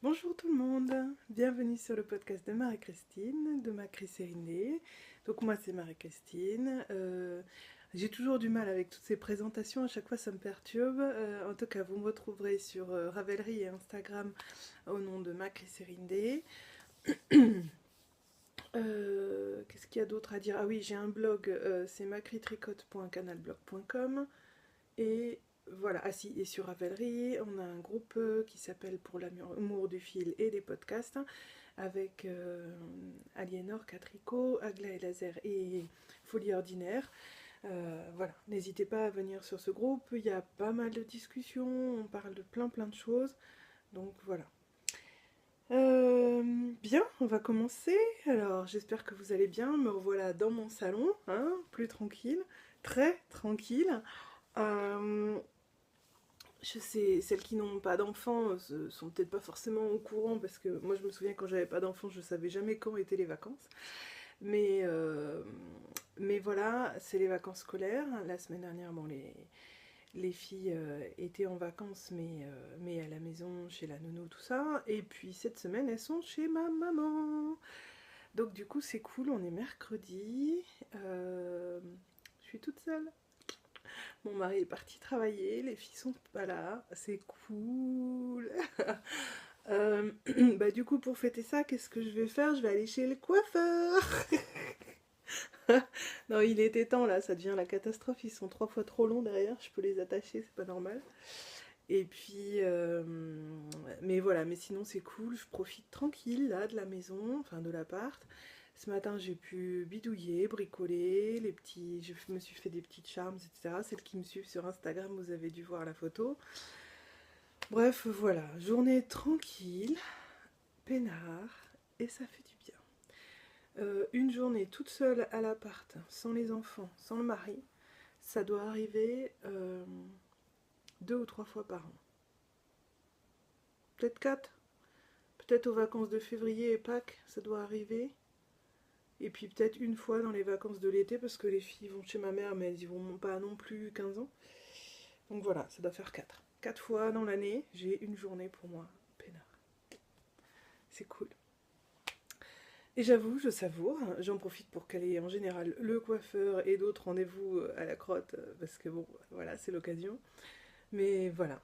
Bonjour tout le monde, bienvenue sur le podcast de Marie-Christine, de Macri Sérindé. Donc moi c'est Marie-Christine. J'ai toujours du mal avec toutes ces présentations, à chaque fois ça me perturbe. En tout cas vous me retrouverez sur Ravelry et Instagram au nom de Macri Sérindé. Qu'est-ce qu'il y a d'autre à dire? Ah oui, j'ai un blog, c'est macritricote.canalblog.com. Et voilà, ah si, et sur Ravelry, on a un groupe qui s'appelle Pour l'amour du fil et des podcasts, avec Aliénor, Catrico, Agla et Laser et Folie Ordinaire. Voilà, n'hésitez pas à venir sur ce groupe, il y a pas mal de discussions, on parle de plein de choses, donc voilà. Bien, on va commencer. Alors, j'espère que vous allez bien. Me revoilà dans mon salon, hein, plus tranquille, très tranquille. Euh, je sais, celles qui n'ont pas d'enfants sont peut-être pas forcément au courant parce que moi je me souviens quand j'avais pas d'enfants, je savais jamais quand étaient les vacances. Mais, euh, mais voilà, c'est les vacances scolaires. La semaine dernière, bon, les filles étaient en vacances, mais à la maison, chez la nounou, tout ça. Et puis cette semaine, elles sont chez ma maman. Donc du coup, c'est cool, on est mercredi. Je suis toute seule. Mon mari est parti travailler, les filles sont pas là, c'est cool. Euh, Bah du coup pour fêter ça, qu'est-ce que je vais faire? Je vais aller chez le coiffeur. Non, il était temps là, ça devient la catastrophe, ils sont 3 fois trop longs derrière, je peux les attacher, c'est pas normal. Et puis, mais voilà, mais sinon c'est cool, je profite tranquille là de la maison, enfin de l'appart. Ce matin j'ai pu bidouiller, bricoler, je me suis fait des petites charmes, etc. Celles qui me suivent sur Instagram, vous avez dû voir la photo. Bref, voilà, journée tranquille, peinard, et ça fait du bien. Une journée toute seule à l'appart, sans les enfants, sans le mari, ça doit arriver 2 ou 3 fois par an. Peut-être quatre. Peut-être aux vacances de février et Pâques, ça doit arriver. Et puis peut-être une fois dans les vacances de l'été, parce que les filles vont chez ma mère, mais elles y vont pas non plus 15 ans. Donc voilà, ça doit faire 4. 4 fois dans l'année, j'ai une journée pour moi, peinard. C'est cool. Et j'avoue, je savoure, j'en profite pour caler en général le coiffeur et d'autres rendez-vous à la crotte, parce que bon, voilà, c'est l'occasion. Mais voilà.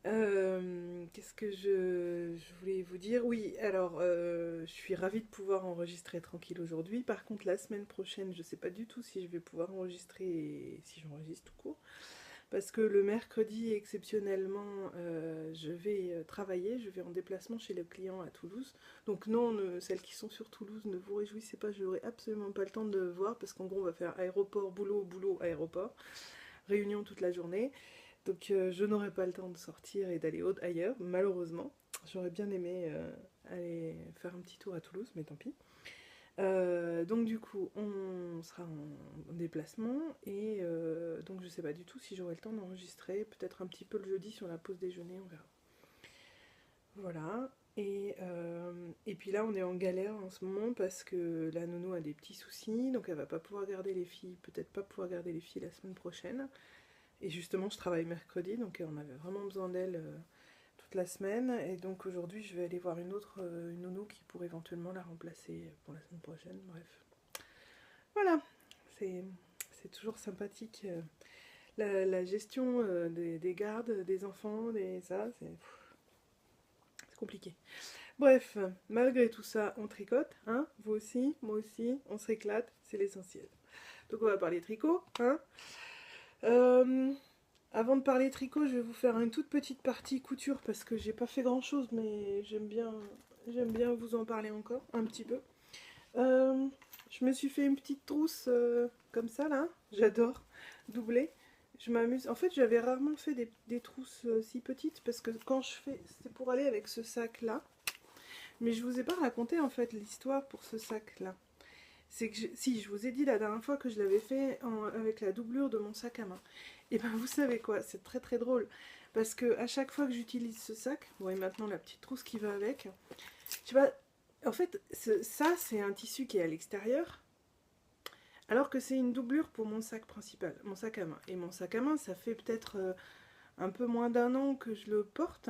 Qu'est-ce que je voulais vous dire? Oui, alors, je suis ravie de pouvoir enregistrer tranquille aujourd'hui. Par contre, la semaine prochaine, je sais pas du tout si je vais pouvoir enregistrer et si j'enregistre tout court. Parce que le mercredi, exceptionnellement, je vais travailler, je vais en déplacement chez le client à Toulouse. Donc non, celles qui sont sur Toulouse, ne vous réjouissez pas, je n'aurai absolument pas le temps de voir, parce qu'en gros, on va faire aéroport, boulot, boulot, aéroport, réunion toute la journée. Donc je n'aurai pas le temps de sortir et d'aller ailleurs, malheureusement. J'aurais bien aimé aller faire un petit tour à Toulouse, mais tant pis. Donc du coup, on sera en déplacement et donc je sais pas du tout si j'aurai le temps d'enregistrer. Peut-être un petit peu le jeudi sur la pause déjeuner, on verra. Voilà. Et puis là, on est en galère en ce moment parce que la nounou a des petits soucis, donc elle va pas pouvoir garder les filles, peut-être pas pouvoir garder les filles la semaine prochaine. Et justement, je travaille mercredi, donc on avait vraiment besoin d'elle toute la semaine. Et donc aujourd'hui, je vais aller voir une autre une nounou qui pourrait éventuellement la remplacer pour la semaine prochaine. Bref. Voilà, c'est c'est toujours sympathique. La gestion des gardes, des enfants, ça, c'est compliqué. Bref, malgré tout ça, on tricote, hein, vous aussi, moi aussi, on s'éclate, c'est l'essentiel. Donc on va parler tricot, hein. Euh, Avant de parler tricot, je vais vous faire une toute petite partie couture parce que j'ai pas fait grand chose, mais j'aime bien vous en parler encore un petit peu. Euh, je me suis fait une petite trousse comme ça là, j'adore doubler. Je m'amuse. En fait, j'avais rarement fait des trousses si petites parce que quand je fais, c'est pour aller avec ce sac là. Mais je vous ai pas raconté en fait l'histoire pour ce sac là. C'est que si je vous ai dit la dernière fois que je l'avais fait avec la doublure de mon sac à main. Et ben vous savez quoi, c'est très drôle parce que à chaque fois que j'utilise ce sac, bon et maintenant la petite trousse qui va avec, je sais pas, en fait ça c'est un tissu qui est à l'extérieur, alors que c'est une doublure pour mon sac principal, mon sac à main. Et mon sac à main, ça fait peut-être un peu moins d'1 an que je le porte.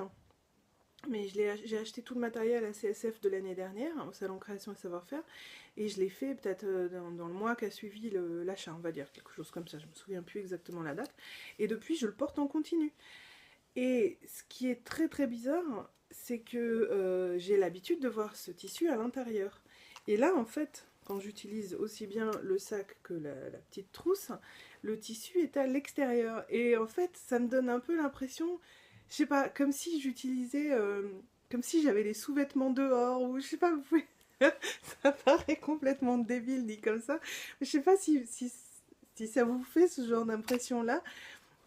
Mais j'ai acheté tout le matériel à CSF de l'année dernière, au Salon Création et Savoir-faire, et je l'ai fait peut-être dans le mois qui a suivi l'achat, on va dire, quelque chose comme ça, je me souviens plus exactement la date. Et depuis, je le porte en continu. Et ce qui est très très bizarre, c'est que j'ai l'habitude de voir ce tissu à l'intérieur. Et là, en fait, quand j'utilise aussi bien le sac que la petite trousse, le tissu est à l'extérieur. Et en fait, ça me donne un peu l'impression, je sais pas, comme si j'utilisais, comme si j'avais les sous-vêtements dehors, ou je sais pas, vous pouvez... ça paraît complètement débile dit comme ça. Je sais pas si ça vous fait ce genre d'impression-là.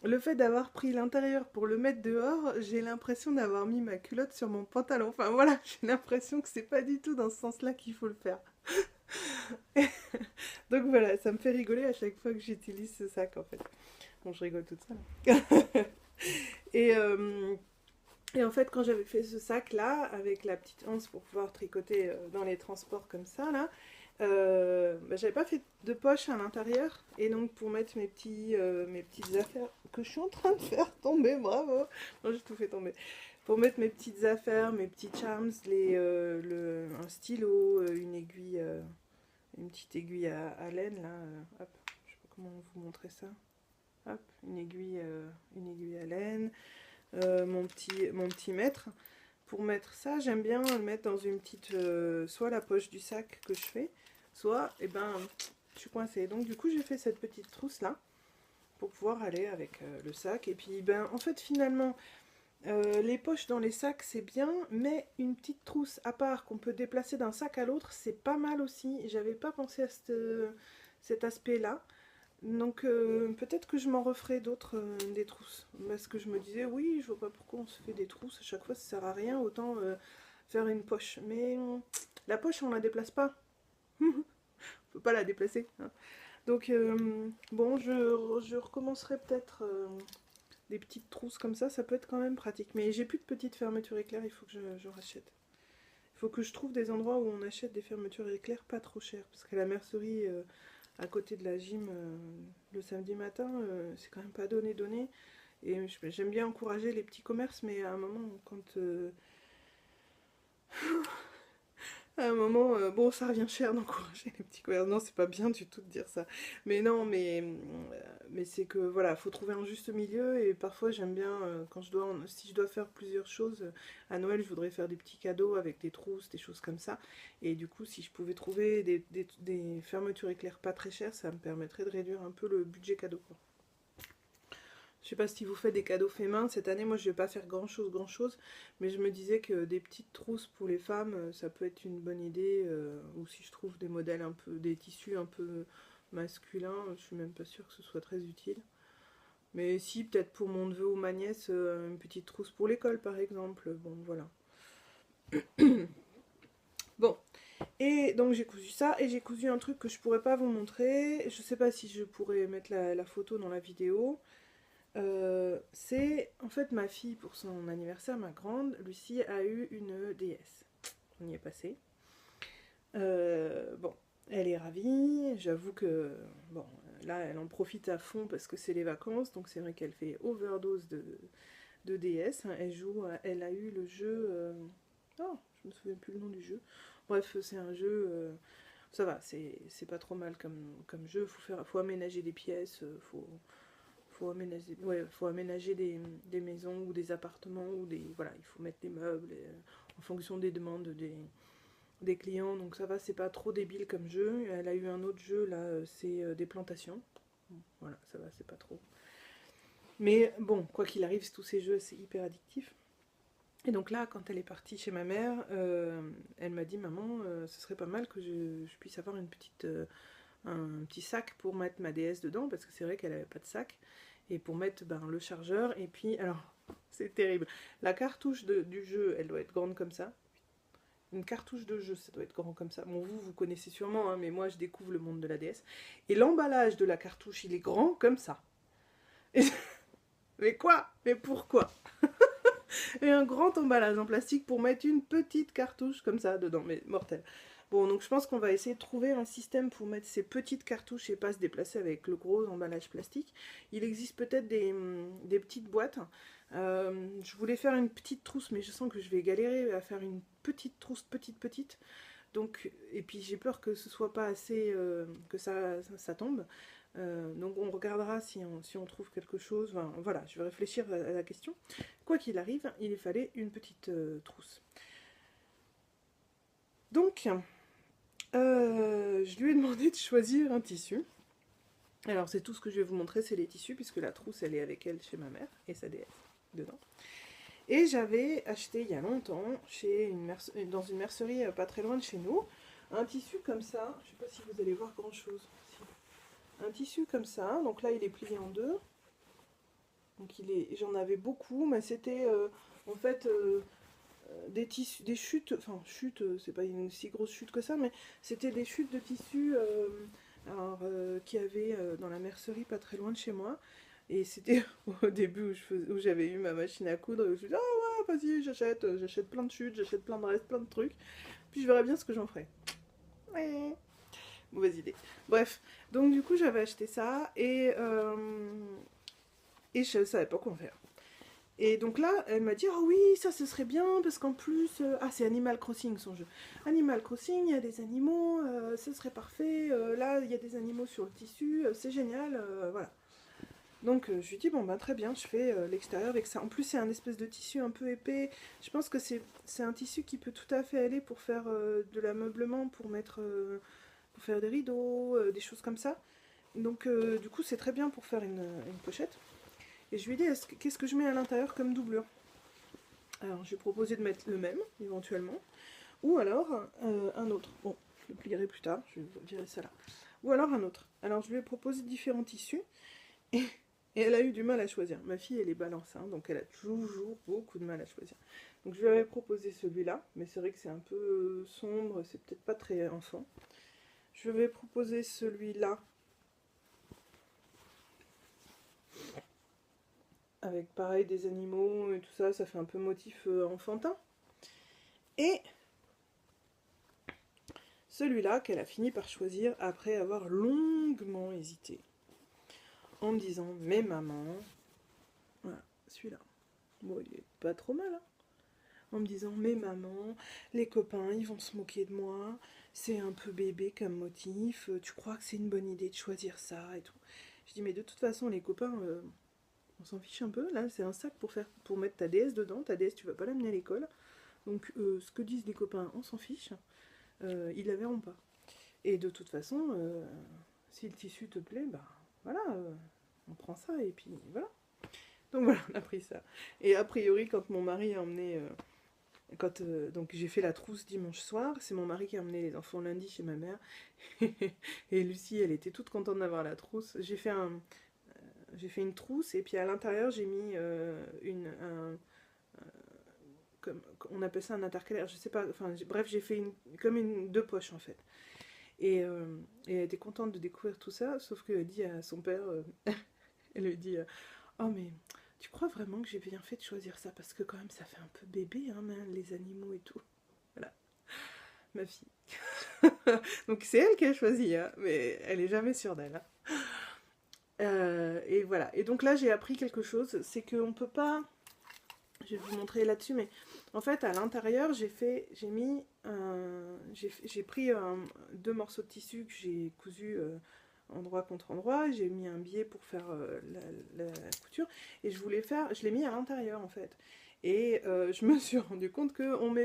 Le fait d'avoir pris l'intérieur pour le mettre dehors, j'ai l'impression d'avoir mis ma culotte sur mon pantalon. Enfin voilà, j'ai l'impression que c'est pas du tout dans ce sens-là qu'il faut le faire. Donc voilà, ça me fait rigoler à chaque fois que j'utilise ce sac en fait. Bon, je rigole toute seule. et, euh, et en fait, quand j'avais fait ce sac-là, avec la petite anse pour pouvoir tricoter dans les transports comme ça, là, j'avais pas fait de poche à l'intérieur. Et donc, pour mettre mes petites affaires que je suis en train de faire tomber, bravo! Non, j'ai tout fait tomber. Pour mettre mes petites affaires, mes petits charms, un stylo, une petite aiguille à laine, là. Hop, je sais pas comment vous montrer ça. Hop, une aiguille à laine. Mon petit mètre. Pour mettre ça, j'aime bien le mettre dans une petite, soit la poche du sac que je fais, soit, je suis coincée. Donc du coup, j'ai fait cette petite trousse là pour pouvoir aller avec le sac. Et puis, en fait, finalement, les poches dans les sacs, c'est bien, mais une petite trousse à part qu'on peut déplacer d'un sac à l'autre, c'est pas mal aussi. J'avais pas pensé à cet aspect-là. Donc peut-être que je m'en referai d'autres des trousses. Parce que je me disais, oui, je vois pas pourquoi on se fait des trousses. À chaque fois, ça sert à rien. Autant faire une poche. Mais la poche, on la déplace pas. On peut pas la déplacer, hein. Donc bon, je recommencerai peut-être des petites trousses comme ça. Ça peut être quand même pratique. Mais j'ai plus de petites fermetures éclairs. Il faut que je rachète. Il faut que je trouve des endroits où on achète des fermetures éclairs pas trop chères. Parce que la mercerie... à côté de la gym le samedi matin, c'est quand même pas donné. Et j'aime bien encourager les petits commerces, mais à un moment, bon, ça revient cher d'encourager les petits commerces. Non, c'est pas bien du tout de dire ça. Mais non, mais c'est que voilà, faut trouver un juste milieu. Et parfois, j'aime bien, si je dois faire plusieurs choses, à Noël, je voudrais faire des petits cadeaux avec des trousses, des choses comme ça. Et du coup, si je pouvais trouver des fermetures éclairs pas très chères, ça me permettrait de réduire un peu le budget cadeau, quoi. Je sais pas si vous faites des cadeaux faits main. Cette année, moi, je vais pas faire grand chose. Mais je me disais que des petites trousses pour les femmes, ça peut être une bonne idée. Ou si je trouve des modèles des tissus un peu masculins, je suis même pas sûre que ce soit très utile. Mais si, peut-être pour mon neveu ou ma nièce, une petite trousse pour l'école, par exemple. Bon, voilà. Bon. Et donc j'ai cousu ça, et j'ai cousu un truc que je pourrais pas vous montrer. Je sais pas si je pourrais mettre la photo dans la vidéo. C'est en fait ma fille pour son anniversaire, ma grande, Lucie a eu une DS. On y est passé. Bon, elle est ravie. J'avoue que bon, là elle en profite à fond parce que c'est les vacances, donc c'est vrai qu'elle fait overdose de DS. Elle a eu le jeu. Oh, je me souviens plus le nom du jeu. Bref, c'est un jeu. Ça va, c'est pas trop mal comme jeu. Faut aménager des pièces, faut aménager des maisons ou des appartements ou voilà, il faut mettre des meubles en fonction des demandes des clients. Donc ça va, c'est pas trop débile comme jeu. Elle a eu un autre jeu là, c'est des plantations. Voilà, ça va, c'est pas trop. Mais bon, quoi qu'il arrive, tous ces jeux, c'est hyper addictif. Et donc là, quand elle est partie chez ma mère, elle m'a dit, maman, ce serait pas mal que je puisse avoir un petit sac pour mettre ma DS dedans, parce que c'est vrai qu'elle avait pas de sac, et pour mettre le chargeur, et puis, alors, c'est terrible, la cartouche du jeu, elle doit être grande comme ça, une cartouche de jeu, ça doit être grand comme ça, bon, vous connaissez sûrement, hein, mais moi, je découvre le monde de la DS, et l'emballage de la cartouche, il est grand comme ça. Et... mais quoi? Mais pourquoi? Et un grand emballage en plastique pour mettre une petite cartouche comme ça dedans, mais mortel. Bon, donc je pense qu'on va essayer de trouver un système pour mettre ces petites cartouches et pas se déplacer avec le gros emballage plastique. Il existe peut-être des petites boîtes Je voulais faire une petite trousse, mais je sens que je vais galérer à faire une petite trousse, petite. Donc, et puis j'ai peur que ce soit pas assez, que ça tombe. Donc on regardera si on trouve quelque chose. Enfin, voilà, je vais réfléchir à la question. Quoi qu'il arrive, il fallait une petite trousse. Donc, je lui ai demandé de choisir un tissu. Alors c'est tout ce que je vais vous montrer, c'est les tissus, puisque la trousse elle est avec elle chez ma mère et sa déesse dedans. Et j'avais acheté il y a longtemps dans une mercerie pas très loin de chez nous, un tissu comme ça. Je ne sais pas si vous allez voir grand chose. Un tissu comme ça, donc là il est plié en deux. Donc j'en avais beaucoup, mais c'était en fait des tissus, des chutes, enfin chutes, c'est pas une si grosse chute que ça, mais c'était des chutes de tissu qu'il y avait dans la mercerie pas très loin de chez moi. Et c'était au début où j'avais eu ma machine à coudre, et où je me suis dit, ah ouais, vas-y, j'achète plein de chutes, j'achète plein de restes, plein de trucs, puis je verrai bien ce que j'en ferai. Ouais. Mauvaise idée. Bref, donc du coup j'avais acheté ça et je savais pas quoi en faire. Et donc là, elle m'a dit, ah oui, ça ce serait bien, parce qu'en plus, ah c'est Animal Crossing son jeu. Animal Crossing, il y a des animaux, ce serait parfait, là il y a des animaux sur le tissu, c'est génial, voilà. Donc je lui dis, bon bah très bien, je fais l'extérieur avec ça. En plus c'est un espèce de tissu un peu épais, je pense que c'est un tissu qui peut tout à fait aller pour faire de l'ameublement, pour faire des rideaux, des choses comme ça. Donc du coup c'est très bien pour faire une pochette. Et je lui ai dit, qu'est-ce que je mets à l'intérieur comme doublure? Alors, j'ai proposé de mettre le même, éventuellement, ou alors un autre. Bon, je le plierai plus tard, je dirai ça là. Ou alors un autre. Alors, je lui ai proposé différents tissus, et, et elle a eu du mal à choisir. Ma fille, elle est balance, hein, donc elle a toujours beaucoup de mal à choisir. Donc, je lui avais proposé celui-là, mais c'est vrai que c'est un peu sombre, c'est peut-être pas très enfant. Je lui avais proposé celui-là, avec pareil des animaux et tout ça, ça fait un peu motif enfantin. Et celui-là qu'elle a fini par choisir après avoir longuement hésité. En me disant, mais maman, voilà, celui-là. Bon, il est pas trop mal, hein. En me disant, mais maman, les copains, ils vont se moquer de moi, c'est un peu bébé comme motif, tu crois que c'est une bonne idée de choisir ça et tout. Je dis, mais de toute façon, les copains, on s'en fiche un peu. Là, c'est un sac pour mettre ta déesse dedans. Ta déesse, tu vas pas l'amener à l'école. Donc, ce que disent les copains, on s'en fiche. Ils la verront pas. Et de toute façon, si le tissu te plaît, bah voilà, on prend ça et puis voilà. Donc voilà, on a pris ça. Et a priori, quand mon mari a emmené, donc j'ai fait la trousse dimanche soir, c'est mon mari qui a emmené les enfants lundi chez ma mère. Et Lucie, elle était toute contente d'avoir la trousse. J'ai fait une trousse et puis à l'intérieur j'ai mis comme on appelle ça un intercalaire, je sais pas, enfin bref j'ai fait comme deux poches en fait. Et elle était contente de découvrir tout ça, sauf qu'elle dit à son père, elle lui dit oh mais tu crois vraiment que j'ai bien fait de choisir ça parce que quand même ça fait un peu bébé hein, les animaux et tout. Voilà, ma fille. Donc c'est elle qui a choisi, hein, mais elle est jamais sûre d'elle. Hein. Et voilà. Et donc là, j'ai appris quelque chose, c'est qu'on peut pas. Je vais vous montrer là-dessus, mais en fait, à l'intérieur, j'ai pris deux morceaux de tissu que j'ai cousu endroit contre endroit. J'ai mis un biais pour faire la couture, et je l'ai mis à l'intérieur en fait. Et je me suis rendu compte qu'on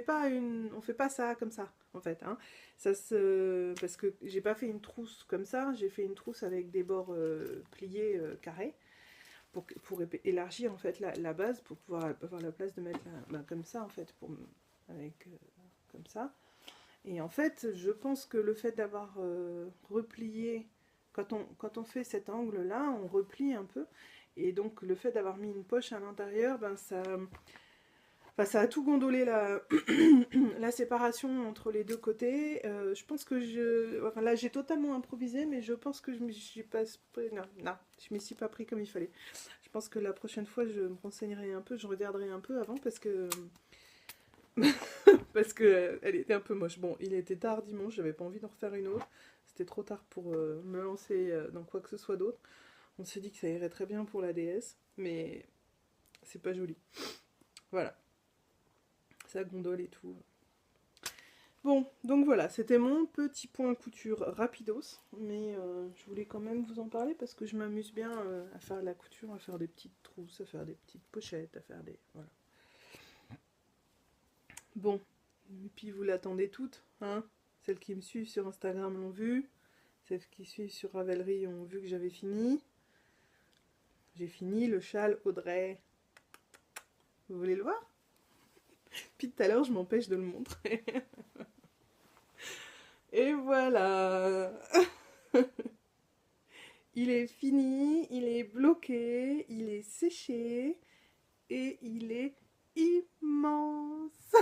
fait pas ça comme ça en fait. Hein. Parce que j'ai pas fait une trousse comme ça, j'ai fait une trousse avec des bords pliés carrés pour élargir en fait la base pour pouvoir avoir la place de mettre comme ça en fait avec comme ça. Et en fait, je pense que le fait d'avoir replié quand on fait cet angle là, on replie un peu. Et donc le fait d'avoir mis une poche à l'intérieur, ben ça a tout gondolé la séparation entre les deux côtés. Je pense que enfin, là j'ai totalement improvisé, mais je pense que je m'y suis pas... Non, je m'y suis pas pris comme il fallait. Je pense que la prochaine fois je me renseignerai un peu, je regarderai un peu avant parce que... parce que elle était un peu moche. Bon, il était tard dimanche, j'avais pas envie d'en refaire une autre. C'était trop tard pour me lancer dans quoi que ce soit d'autre. On s'est dit que ça irait très bien pour la DS, mais c'est pas joli. Voilà, ça gondole et tout. Bon, donc voilà, c'était mon petit point couture rapidos, mais je voulais quand même vous en parler parce que je m'amuse bien à faire de la couture, à faire des petites trousses, à faire des petites pochettes, à faire des... Voilà. Bon, et puis vous l'attendez toutes, hein? Celles qui me suivent sur Instagram l'ont vu, celles qui suivent sur Ravelry ont vu que j'avais fini. J'ai fini le châle Audrey. Vous voulez le voir? Puis tout à l'heure, je m'empêche de le montrer. Et voilà. Il est fini, il est bloqué, il est séché et il est immense.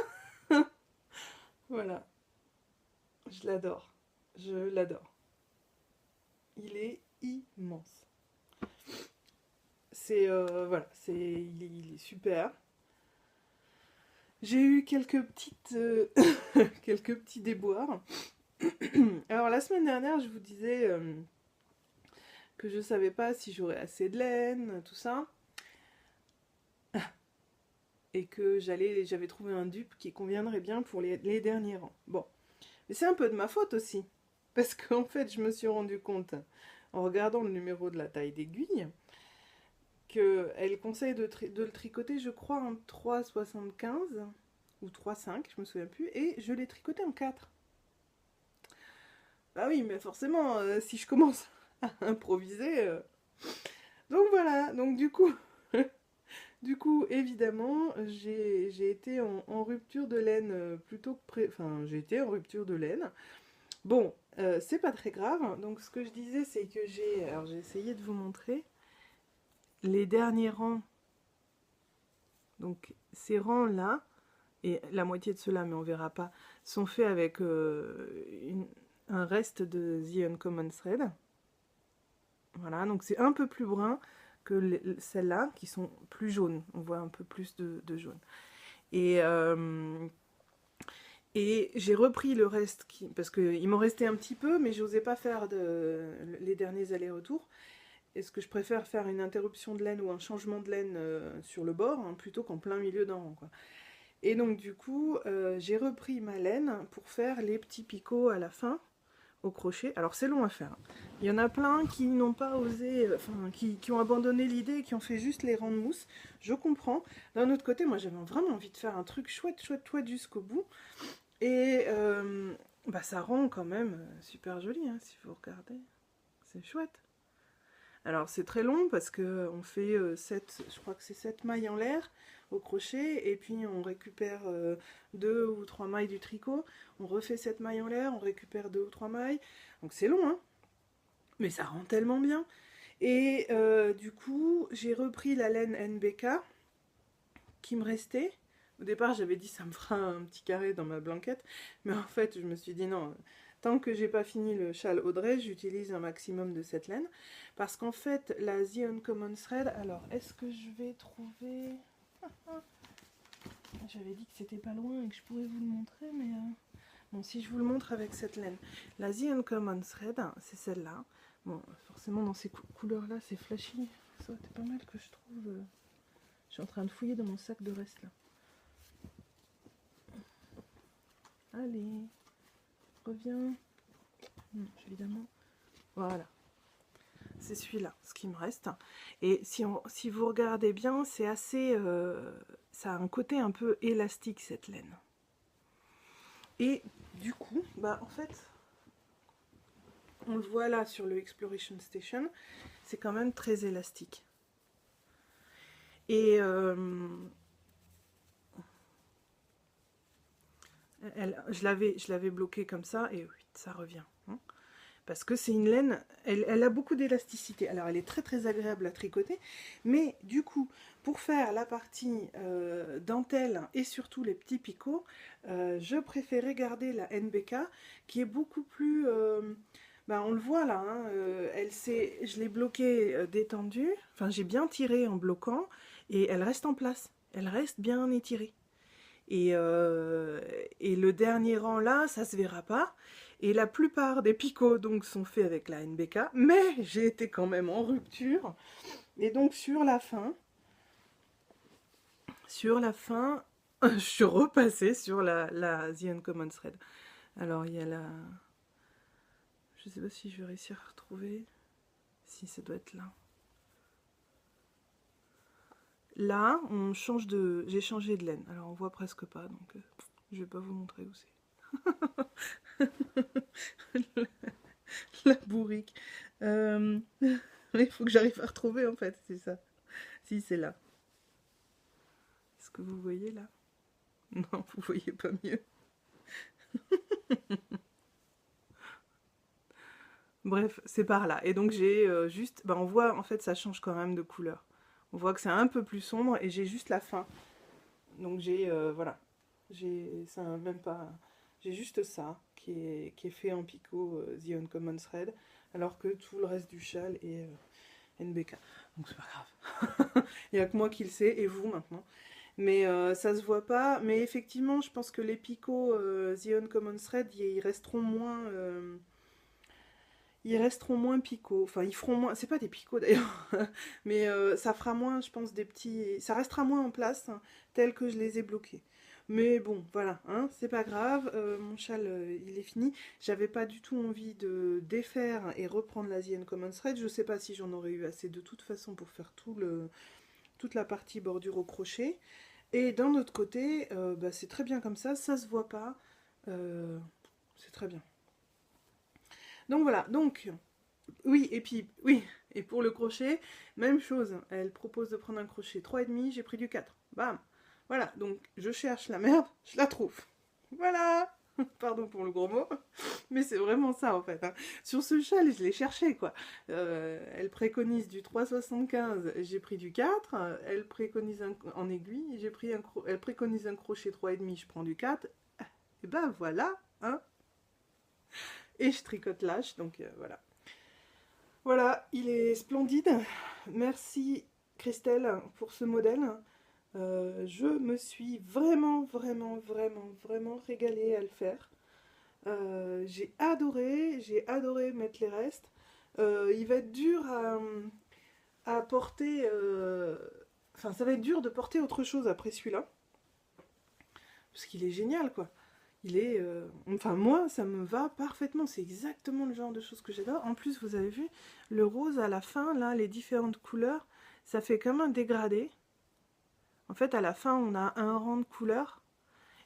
Voilà. Je l'adore. Je l'adore. Il est immense. C'est voilà, il est super. J'ai eu quelques petites quelques petits déboires. Alors la semaine dernière, je vous disais que je savais pas si j'aurais assez de laine, tout ça, et que j'avais trouvé un dupe qui conviendrait bien pour les derniers rangs. Bon, mais c'est un peu de ma faute aussi, parce qu'en fait, je me suis rendu compte en regardant le numéro de la taille d'aiguille qu'elle conseille de le tricoter, je crois, en 3,75 ou 3,5, je me souviens plus, et je l'ai tricoté en 4. Bah oui, mais forcément, si je commence à improviser... Donc voilà, donc du coup, évidemment, j'ai été en rupture de laine plutôt que... Enfin, j'ai été en rupture de laine. Bon, c'est pas très grave. Donc ce que je disais, c'est que alors j'ai essayé de vous montrer les derniers rangs. Donc ces rangs-là, et la moitié de ceux-là, mais on verra pas, sont faits avec un reste de The Uncommon Thread. Voilà, donc c'est un peu plus brun que celles-là, qui sont plus jaunes. On voit un peu plus de jaune. Et j'ai repris le reste, parce qu'il m'en restait un petit peu, mais j'osais pas faire les derniers allers-retours. Est-ce que je préfère faire une interruption de laine ou un changement de laine sur le bord, hein, plutôt qu'en plein milieu d'un rang, quoi. Et donc du coup, j'ai repris ma laine pour faire les petits picots à la fin, au crochet. Alors c'est long à faire. Il y en a plein qui n'ont pas osé, enfin qui ont abandonné l'idée et qui ont fait juste les rangs de mousse. Je comprends. D'un autre côté, moi j'avais vraiment envie de faire un truc chouette jusqu'au bout. Et bah, ça rend quand même super joli, hein, si vous regardez. C'est chouette. Alors c'est très long parce que on fait 7, je crois que c'est 7 mailles en l'air au crochet, et puis on récupère 2 ou 3 mailles du tricot, on refait 7 mailles en l'air, on récupère 2 ou 3 mailles, donc c'est long, hein, mais ça rend tellement bien. Et du coup, j'ai repris la laine NBK qui me restait. Au départ, j'avais dit ça me fera un petit carré dans ma blanquette, mais en fait, je me suis dit non, tant que j'ai pas fini le châle Audrey, j'utilise un maximum de cette laine, parce qu'en fait, la The Uncommon Thread, alors, est-ce que je vais trouver... J'avais dit que c'était pas loin et que je pourrais vous le montrer, mais... Bon, si je vous le montre avec cette laine. La The Uncommon Thread, c'est celle-là. Bon, forcément, dans ces couleurs-là, c'est flashy. Ça, c'est pas mal que je trouve... Je suis en train de fouiller dans mon sac de reste, là. Allez, reviens. Non, évidemment. Voilà. C'est celui-là, ce qui me reste. Et si vous regardez bien, c'est assez... ça a un côté un peu élastique, cette laine. Et du coup, bah en fait, on le voit là sur le Exploration Station, c'est quand même très élastique. Et je l'avais bloqué comme ça, et oui, ça revient. Hein, parce que c'est une laine, elle a beaucoup d'élasticité. Alors elle est très très agréable à tricoter, mais du coup, pour faire la partie dentelle et surtout les petits picots, je préférais garder la NBK, qui est beaucoup plus... ben on le voit là, hein, je l'ai bloquée détendue, enfin j'ai bien tiré en bloquant, et elle reste en place, elle reste bien étirée. Et le dernier rang là, ça se verra pas. Et la plupart des picots donc sont faits avec la NBK, mais j'ai été quand même en rupture. Et donc sur la fin, sur la fin, je suis repassée sur la The Uncommon Thread. Alors il y a la... Je sais pas si je vais réussir à retrouver. Si, ça doit être là. Là, on change de... J'ai changé de laine. Alors on voit presque pas, donc je vais pas vous montrer où c'est. La bourrique. Il faut que j'arrive à retrouver en fait, c'est ça. Si, c'est là. Est-ce que vous voyez là? Non, vous voyez pas mieux. Bref, c'est par là. Et donc j'ai juste... on voit, en fait, ça change quand même de couleur. On voit que c'est un peu plus sombre et j'ai juste la fin. Donc j'ai... voilà. J'ai ça même pas... J'ai juste ça qui est fait en picot The Uncommon Thread, alors que tout le reste du châle est NBK. Donc c'est pas grave. Il n'y a que moi qui le sais, et vous maintenant. Mais ça se voit pas. Mais effectivement, je pense que les picots The Uncommon Thread, ils resteront moins picots. Enfin, ils feront moins. C'est pas des picots d'ailleurs. Mais ça fera moins, je pense, des petits. Ça restera moins en place, hein, tel que je les ai bloqués. Mais bon, voilà, hein, c'est pas grave. Mon châle, il est fini. J'avais pas du tout envie de défaire et reprendre la The Uncommon Thread. Je sais pas si j'en aurais eu assez de toute façon pour faire toute la partie bordure au crochet. Et d'un autre côté, c'est très bien comme ça se voit pas. C'est très bien. Donc voilà, donc, oui, et puis, oui, et pour le crochet, même chose. Elle propose de prendre un crochet 3,5, j'ai pris du 4. Bam. Voilà, donc je cherche la merde, je la trouve. Voilà. Pardon pour le gros mot, mais c'est vraiment ça en fait, hein. Sur ce châle, je l'ai cherché quoi. Elle préconise du 3,75, j'ai pris du 4. Elle préconise en aiguille, elle préconise un crochet 3,5, je prends du 4. Et ben voilà, hein. Et je tricote lâche, donc voilà. Voilà, il est splendide. Merci Christelle pour ce modèle. Je me suis vraiment, vraiment, vraiment, vraiment régalée à le faire. J'ai adoré mettre les restes. Il va être dur à porter. Enfin, ça va être dur de porter autre chose après celui-là. Parce qu'il est génial, quoi. Il est... Enfin, moi, ça me va parfaitement. C'est exactement le genre de choses que j'adore. En plus, vous avez vu, le rose à la fin, là, les différentes couleurs, ça fait comme un dégradé. En fait, à la fin, on a un rang de couleurs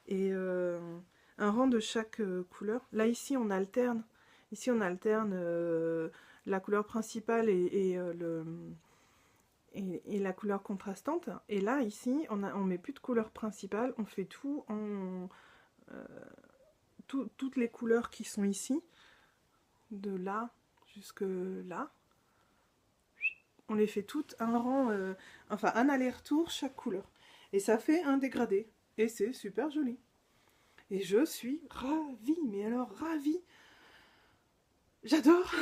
et un rang de chaque couleur. Là, ici, on alterne. Ici, on alterne la couleur principale et la couleur contrastante. Et là, ici, on met plus de couleur principale. On fait tout en... toutes les couleurs qui sont ici, de là jusque là, on les fait toutes un rang, enfin un aller-retour chaque couleur. Et ça fait un dégradé. Et c'est super joli. Et je suis ravie, mais alors ravie. J'adore.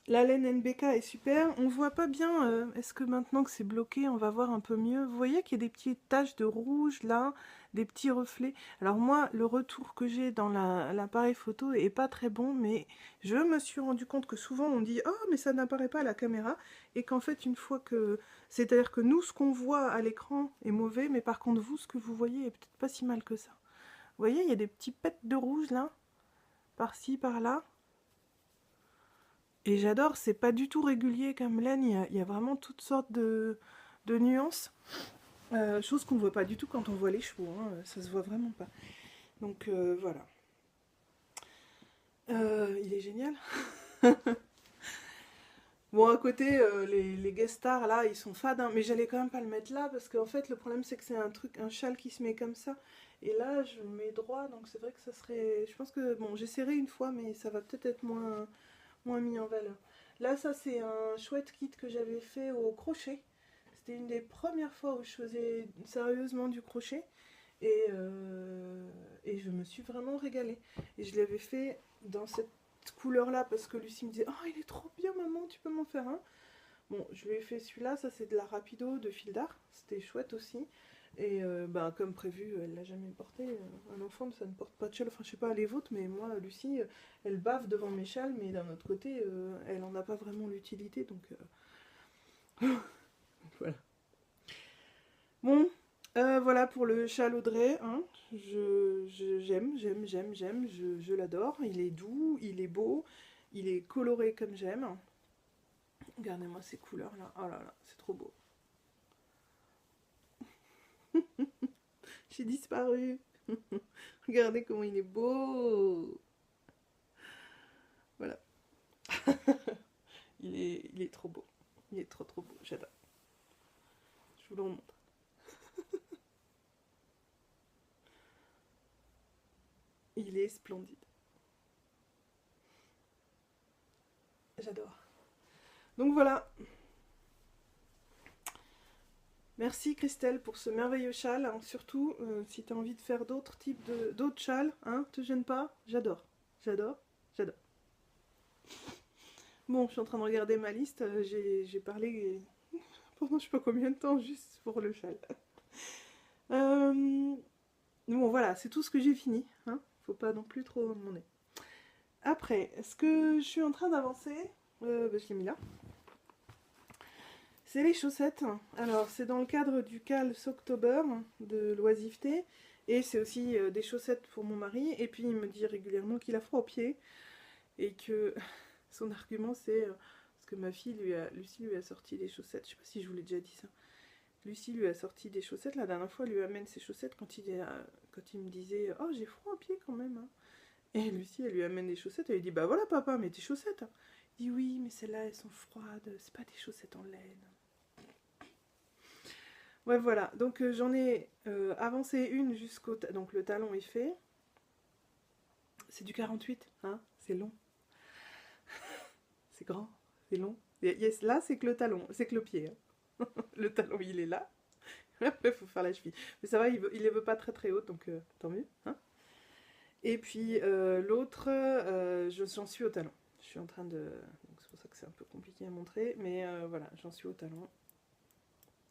La laine NBK est super. On voit pas bien. Est-ce que maintenant que c'est bloqué, on va voir un peu mieux? Vous voyez qu'il y a des petites taches de rouge là, des petits reflets. Alors moi, le retour que j'ai dans l'appareil photo est pas très bon, mais je me suis rendu compte que souvent on dit «Oh, mais ça n'apparaît pas à la caméra», et qu'en fait, une fois que... C'est-à-dire que nous, ce qu'on voit à l'écran est mauvais, mais par contre, vous, ce que vous voyez est peut-être pas si mal que ça. Vous voyez, il y a des petits pets de rouge là, par-ci, par-là. Et j'adore, c'est pas du tout régulier comme laine, il y a vraiment toutes sortes de nuances. Chose qu'on voit pas du tout quand on voit les chevaux, hein, ça se voit vraiment pas. Donc voilà. Il est génial. Bon, à côté, les guest stars là, ils sont fades, hein, mais j'allais quand même pas le mettre là parce qu'en fait, le problème c'est que c'est un châle qui se met comme ça. Et là, je le mets droit, donc c'est vrai que ça serait. Je pense que, bon, j'essaierai une fois, mais ça va peut-être être moins mis en valeur. Là, ça, c'est un chouette kit que j'avais fait au crochet. C'était une des premières fois où je faisais sérieusement du crochet. Et je me suis vraiment régalée. Et je l'avais fait dans cette couleur-là parce que Lucie me disait «Oh, il est trop bien, maman, tu peux m'en faire un?» Bon, je lui ai fait celui-là. Ça, c'est de la Rapido de fil d'art. C'était chouette aussi. Et comme prévu, elle l'a jamais porté. Un enfant, ça ne porte pas de châle. Enfin, je sais pas les vôtres, mais moi, Lucie, elle bave devant mes châles, mais d'un autre côté, elle en a pas vraiment l'utilité. Donc Voilà. Bon, voilà pour le châle Audrey, hein. J'aime, je l'adore. Il est doux, il est beau, il est coloré comme j'aime. Regardez-moi ces couleurs là, oh là là, c'est trop beau. J'ai disparu. Regardez comment il est beau. Voilà. Il est trop beau. Il est trop trop beau, j'adore. Je vous le remontre. Il est splendide. J'adore. Donc voilà. Merci Christelle pour ce merveilleux châle. Hein. Surtout, si tu as envie de faire d'autres types d'autres châles, hein, te gêne pas. J'adore. J'adore. J'adore. Bon, je suis en train de regarder ma liste. J'ai parlé pendant je sais pas combien de temps juste pour le châle. Bon, voilà, c'est tout ce que j'ai fini. Hein. Faut pas non plus trop demander. Après, est-ce que je suis en train d'avancer je l'ai mis là. C'est les chaussettes. Alors, c'est dans le cadre du CAL October de l'oisiveté. Et c'est aussi des chaussettes pour mon mari. Et puis, il me dit régulièrement qu'il a froid aux pieds. Et que son argument, c'est... parce que ma fille, Lucie lui a sorti des chaussettes. Je sais pas si je vous l'ai déjà dit ça. Lucie lui a sorti des chaussettes. La dernière fois, elle lui amène ses chaussettes quand il me disait « Oh, j'ai froid aux pieds quand même. Hein. » Et Lucie, elle lui amène des chaussettes. Elle lui dit « Bah voilà, papa, mets tes chaussettes. » Il dit « Oui, mais celles-là, elles sont froides. C'est pas des chaussettes en laine. » Ouais, voilà. Donc, j'en ai avancé une jusqu'au... Donc, le talon est fait. C'est du 48, hein. C'est long. C'est grand. C'est long. Yes, là, c'est que le talon. C'est que le pied. Hein. Le talon, il est là. Après, il faut faire la cheville. Mais ça va, il les veut pas très très hautes, donc tant mieux. Hein. Et puis, l'autre, j'en suis au talon. Je suis en train de... C'est pour ça que c'est un peu compliqué à montrer. Mais voilà, j'en suis au talon.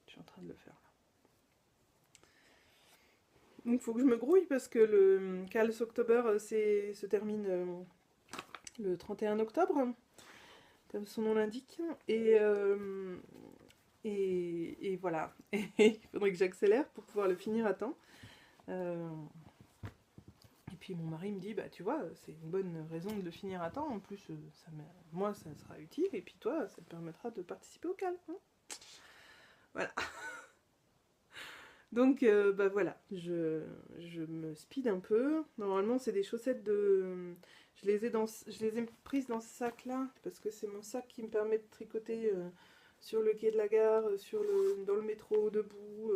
Je suis en train de le faire. Donc il faut que je me grouille parce que le CAL October se termine le 31 octobre, comme son nom l'indique. Et voilà. Et il faudrait que j'accélère pour pouvoir le finir à temps. Et puis mon mari me dit, bah tu vois, c'est une bonne raison de le finir à temps. En plus, moi, ça sera utile. Et puis toi, ça te permettra de participer au CAL. Hein. Voilà. Donc, bah voilà, je me speed un peu. Normalement, c'est des chaussettes de... Je les ai prises dans ce sac-là, parce que c'est mon sac qui me permet de tricoter sur le quai de la gare, dans le métro, debout.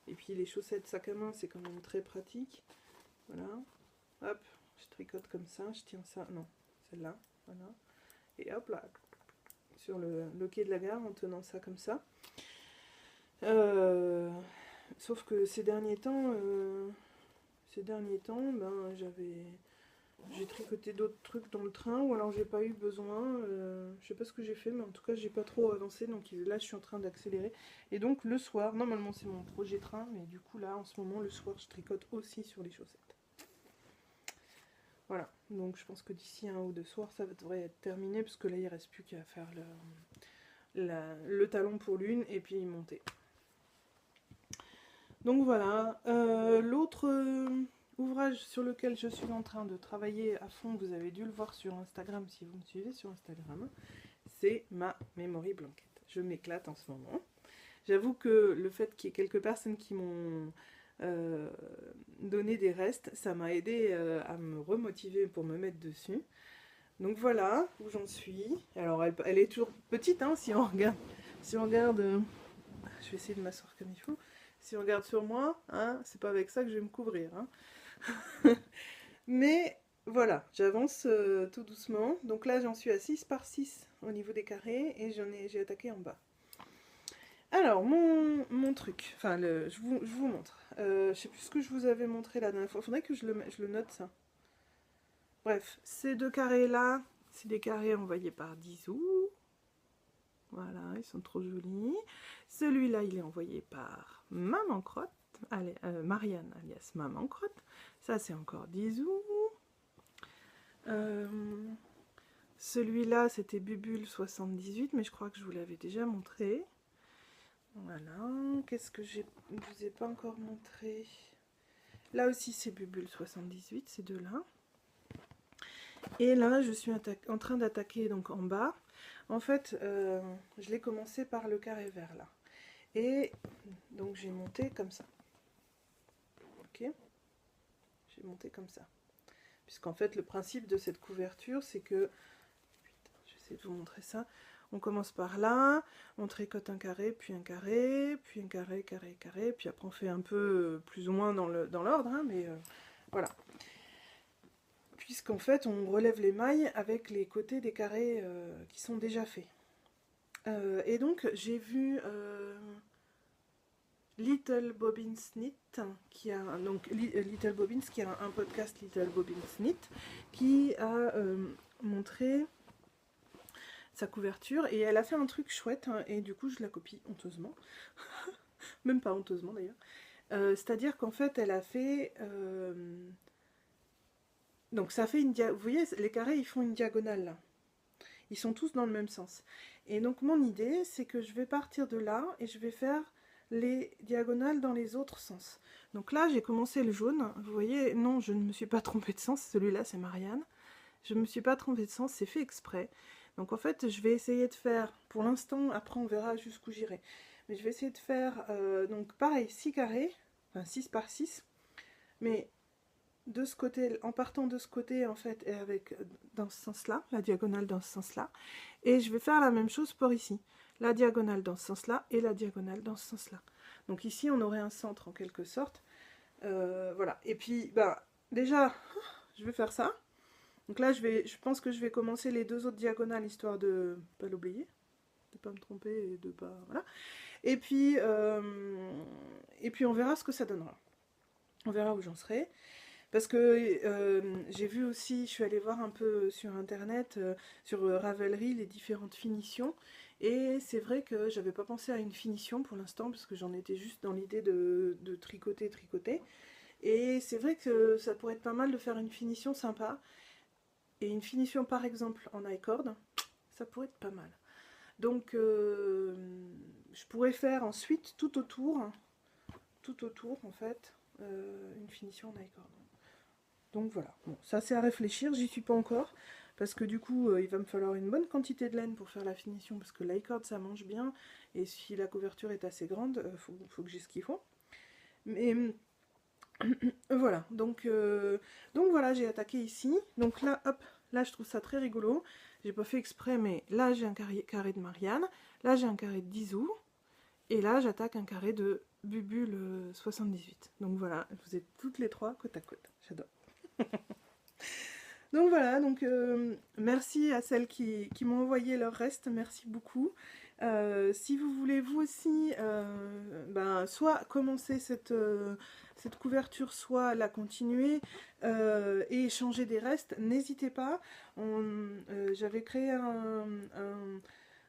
Et puis les chaussettes sac à main, c'est quand même très pratique. Voilà. Hop, je tricote comme ça, je tiens ça... Non, celle-là, voilà. Et hop là, sur le quai de la gare, en tenant ça comme ça. Sauf que ces derniers temps, ben, j'ai tricoté d'autres trucs dans le train, ou alors j'ai pas eu besoin. Je sais pas ce que j'ai fait, mais en tout cas j'ai pas trop avancé, donc là je suis en train d'accélérer. Et donc le soir, normalement c'est mon projet train, mais du coup là en ce moment le soir je tricote aussi sur les chaussettes. Voilà, donc je pense que d'ici 1 ou 2 soirs ça devrait être terminé, parce que là il reste plus qu'à faire le talon pour l'une et puis monter. Donc voilà, l'autre ouvrage sur lequel je suis en train de travailler à fond, vous avez dû le voir sur Instagram si vous me suivez sur Instagram, c'est ma memory blanket. Je m'éclate en ce moment. J'avoue que le fait qu'il y ait quelques personnes qui m'ont donné des restes, ça m'a aidé à me remotiver pour me mettre dessus. Donc voilà où j'en suis. Alors elle est toujours petite, hein, si on regarde, je vais essayer de m'asseoir comme il faut. Si on regarde sur moi, hein, c'est pas avec ça que je vais me couvrir. Hein. Mais voilà, j'avance tout doucement. Donc là, j'en suis à 6 par 6 au niveau des carrés et j'ai attaqué en bas. Alors, mon truc, enfin, je vous montre. Je sais plus ce que je vous avais montré la dernière fois. Il faudrait que je le note, ça. Bref, ces 2 carrés-là, c'est des carrés envoyés par Dizou. Voilà, ils sont trop jolis. Celui-là, il est envoyé par Maman Crotte, Marianne alias Maman Crotte. Ça, c'est encore Dizou. Celui-là, c'était Bubule 78, mais je crois que je vous l'avais déjà montré. Voilà, qu'est-ce que je ne vous ai pas encore montré? Là aussi c'est Bubule 78, ces deux-là. Et là je suis en train d'attaquer donc en bas. En fait, je l'ai commencé par le carré vert là. Et donc j'ai monté comme ça. Ok? J'ai monté comme ça. Puisqu'en fait le principe de cette couverture c'est que... Putain, j'essaie de vous montrer ça. On commence par là, on tricote un carré, puis un carré, puis un carré, carré, carré, puis après on fait un peu plus ou moins dans l'ordre, hein, mais voilà. Puisqu'en fait on relève les mailles avec les côtés des carrés qui sont déjà faits. Et donc j'ai vu Little Bobbins Knit, qui a donc Little Bobbins, qui a un podcast Little Bobbins Knit, qui a montré sa couverture et elle a fait un truc chouette hein, et du coup je la copie honteusement, même pas honteusement d'ailleurs. C'est-à-dire qu'en fait elle a fait donc ça fait une vous voyez les carrés ils font une diagonale là, ils sont tous dans le même sens et donc mon idée c'est que je vais partir de là et je vais faire les diagonales dans les autres sens. Donc là j'ai commencé le jaune, vous voyez, non je ne me suis pas trompée de sens, celui-là c'est Marianne, je ne me suis pas trompée de sens, c'est fait exprès. Donc en fait je vais essayer de faire, pour l'instant, après on verra jusqu'où j'irai, mais je vais essayer de faire, donc pareil, 6 carrés, enfin 6 par 6, mais de ce côté, en partant de ce côté en fait, et avec dans ce sens-là, la diagonale dans ce sens-là, et je vais faire la même chose pour ici, la diagonale dans ce sens-là, et la diagonale dans ce sens-là. Donc ici on aurait un centre en quelque sorte, voilà, et puis bah, déjà, je vais faire ça. Donc là, je pense que je vais commencer les deux autres diagonales, histoire de ne pas l'oublier, de ne pas me tromper et de pas... Voilà. Et puis on verra ce que ça donnera. On verra où j'en serai. Parce que j'ai vu aussi, je suis allée voir un peu sur internet, sur Ravelry, les différentes finitions. Et c'est vrai que j'avais pas pensé à une finition pour l'instant, parce que j'en étais juste dans l'idée de tricoter. Et c'est vrai que ça pourrait être pas mal de faire une finition sympa. Et une finition par exemple en I-cord, ça pourrait être pas mal. Donc je pourrais faire ensuite tout autour en fait, une finition en I-cord. Donc voilà, bon, ça c'est à réfléchir, j'y suis pas encore, parce que du coup il va me falloir une bonne quantité de laine pour faire la finition, parce que l'i-cord ça mange bien, et si la couverture est assez grande, faut que j'ai ce qu'il faut. Mais voilà, donc voilà, j'ai attaqué ici, donc là, hop, là je trouve ça très rigolo, j'ai pas fait exprès, mais là j'ai un carré de Marianne, là j'ai un carré de Dizou, et là j'attaque un carré de Bubule 78. Donc voilà, vous êtes toutes les trois côte à côte, j'adore. Donc voilà, donc merci à celles qui m'ont envoyé leur reste, merci beaucoup. Si vous voulez vous aussi soit commencer cette couverture, soit la continuer et échanger des restes, n'hésitez pas. J'avais créé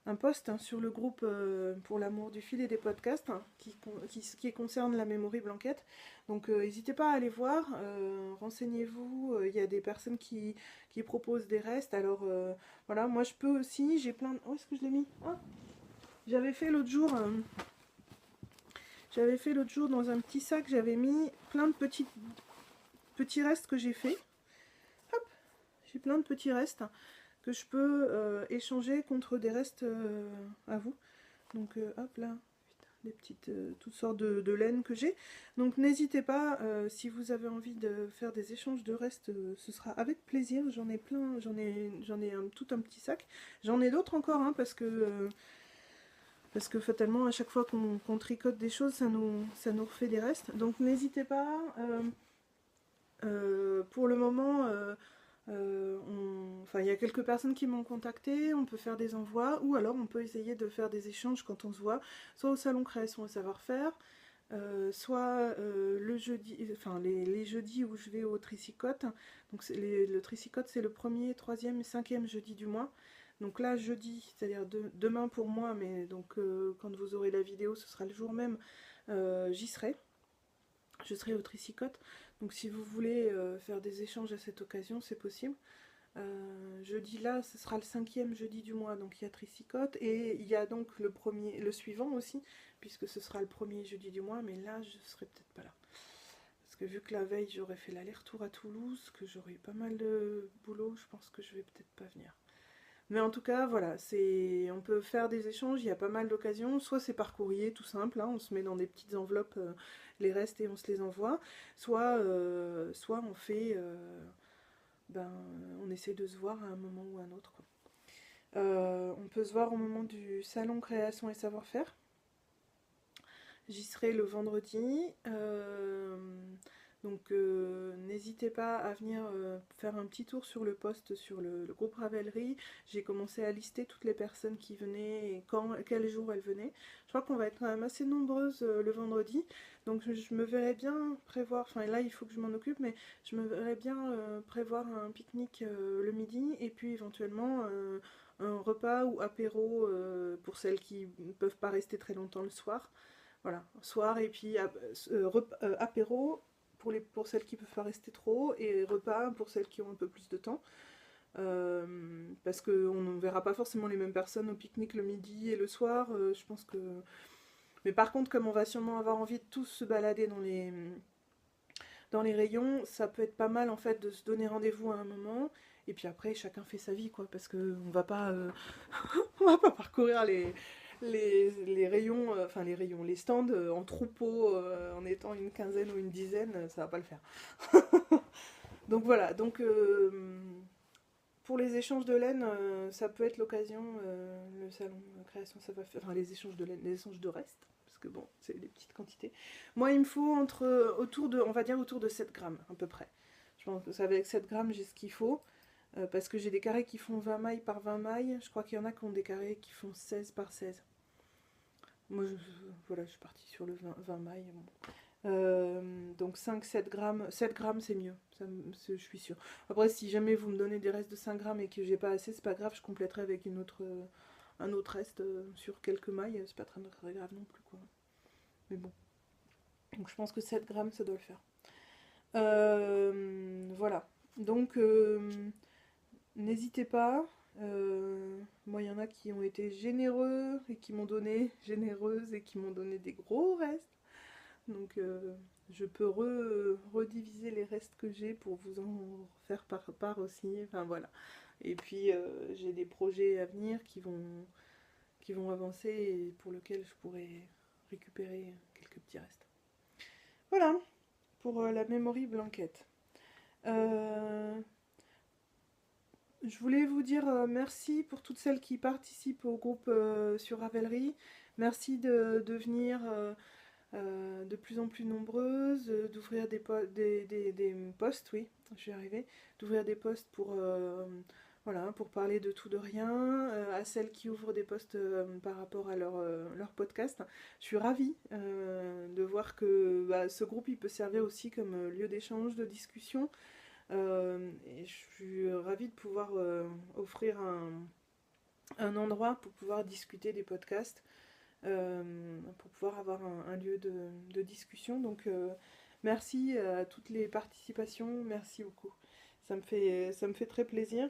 un post sur le groupe pour l'amour du fil et des podcasts qui concerne la Memory Blanquette. Donc n'hésitez pas à aller voir, renseignez-vous, il y a des personnes qui proposent des restes. Alors voilà, moi je peux aussi, j'ai plein de... Où est-ce que je l'ai mis? J'avais fait l'autre jour dans un petit sac, j'avais mis plein de petits restes que j'ai fait. Hop, j'ai plein de petits restes que je peux échanger contre des restes à vous. Donc hop là, des petites toutes sortes de laines que j'ai. Donc n'hésitez pas, si vous avez envie de faire des échanges de restes, ce sera avec plaisir. J'en ai plein, j'en ai tout un petit sac. J'en ai d'autres encore, hein, parce que fatalement à chaque fois qu'on tricote des choses, ça nous refait des restes. Donc n'hésitez pas. Pour le moment, il y a quelques personnes qui m'ont contacté, on peut faire des envois, ou alors on peut essayer de faire des échanges quand on se voit, soit au salon création et savoir-faire, soit le jeudi, les jeudis où je vais au tricycote. Donc le tricycote c'est le 1er, 3e et 5e jeudi du mois. Donc là jeudi, c'est-à-dire demain pour moi, mais donc quand vous aurez la vidéo ce sera le jour même, j'y serai. Je serai au tricycote. Donc si vous voulez faire des échanges à cette occasion, c'est possible. Jeudi là, ce sera le 5e jeudi du mois, donc il y a tricycote. Et il y a donc le suivant aussi, puisque ce sera le premier jeudi du mois, mais là je serai peut-être pas là. Parce que vu que la veille j'aurais fait l'aller-retour à Toulouse, que j'aurais eu pas mal de boulot, je pense que je vais peut-être pas venir. Mais en tout cas, voilà, on peut faire des échanges, il y a pas mal d'occasions. Soit c'est par courrier, tout simple, hein, on se met dans des petites enveloppes les restes et on se les envoie. Soit on fait, ben, on essaie de se voir à un moment ou à un autre, quoi. On peut se voir au moment du salon création et savoir-faire. J'y serai le vendredi. Donc n'hésitez pas à venir faire un petit tour sur le post sur le groupe Ravelry. J'ai commencé à lister toutes les personnes qui venaient et quel jour elles venaient. Je crois qu'on va être quand même assez nombreuses le vendredi. Donc je me verrais bien prévoir, enfin là il faut que je m'en occupe, mais je me verrais bien prévoir un pique-nique le midi et puis éventuellement un repas ou apéro pour celles qui ne peuvent pas rester très longtemps le soir. Voilà, soir et puis apéro pour celles qui peuvent pas rester trop et repas pour celles qui ont un peu plus de temps. Parce qu'on ne verra pas forcément les mêmes personnes au pique-nique le midi et le soir. Je pense que. Mais par contre, comme on va sûrement avoir envie de tous se balader dans les rayons, ça peut être pas mal en fait de se donner rendez-vous à un moment. Et puis après, chacun fait sa vie, quoi, parce que on va pas, on va pas parcourir les rayons, enfin les rayons, les stands en troupeau, en étant une quinzaine ou une dizaine, ça va pas le faire. Donc voilà, donc pour les échanges de laine, ça peut être l'occasion, le salon création, ça va faire, enfin les échanges de laine, les échanges de restes, parce que bon, c'est des petites quantités. Moi, il me faut on va dire autour de 7 grammes à peu près. Je pense que avec 7 grammes, j'ai ce qu'il faut. Parce que j'ai des carrés qui font 20 mailles par 20 mailles. Je crois qu'il y en a qui ont des carrés qui font 16 par 16. Moi, voilà, je suis partie sur le 20 mailles. Bon. Donc 5-7 grammes. 7 grammes, c'est mieux. Je suis sûre. Après, si jamais vous me donnez des restes de 5 grammes et que j'ai pas assez, c'est pas grave. Je compléterai avec un autre reste sur quelques mailles. C'est pas très, très grave non plus, quoi. Mais bon. Donc je pense que 7 grammes, ça doit le faire. Voilà. Donc n'hésitez pas. Moi, il y en a qui ont été généreux et qui m'ont donné, généreuses et qui m'ont donné des gros restes. Donc, je peux rediviser les restes que j'ai pour vous en faire part aussi. Enfin, voilà. Et puis, j'ai des projets à venir qui vont avancer et pour lesquels je pourrais récupérer quelques petits restes. Voilà pour la memory blanquette. Je voulais vous dire merci pour toutes celles qui participent au groupe sur Ravelry. Merci de venir de plus en plus nombreuses, d'ouvrir des posts, oui, je suis arrivée, d'ouvrir des posts voilà, pour parler de tout, de rien, à celles qui ouvrent des posts par rapport à leur podcast. Je suis ravie de voir que ce groupe il peut servir aussi comme lieu d'échange, de discussion. Et je suis ravie de pouvoir offrir un endroit pour pouvoir discuter des podcasts, pour pouvoir avoir un lieu de discussion. Donc merci à toutes les participations, merci beaucoup. Ça me fait très plaisir.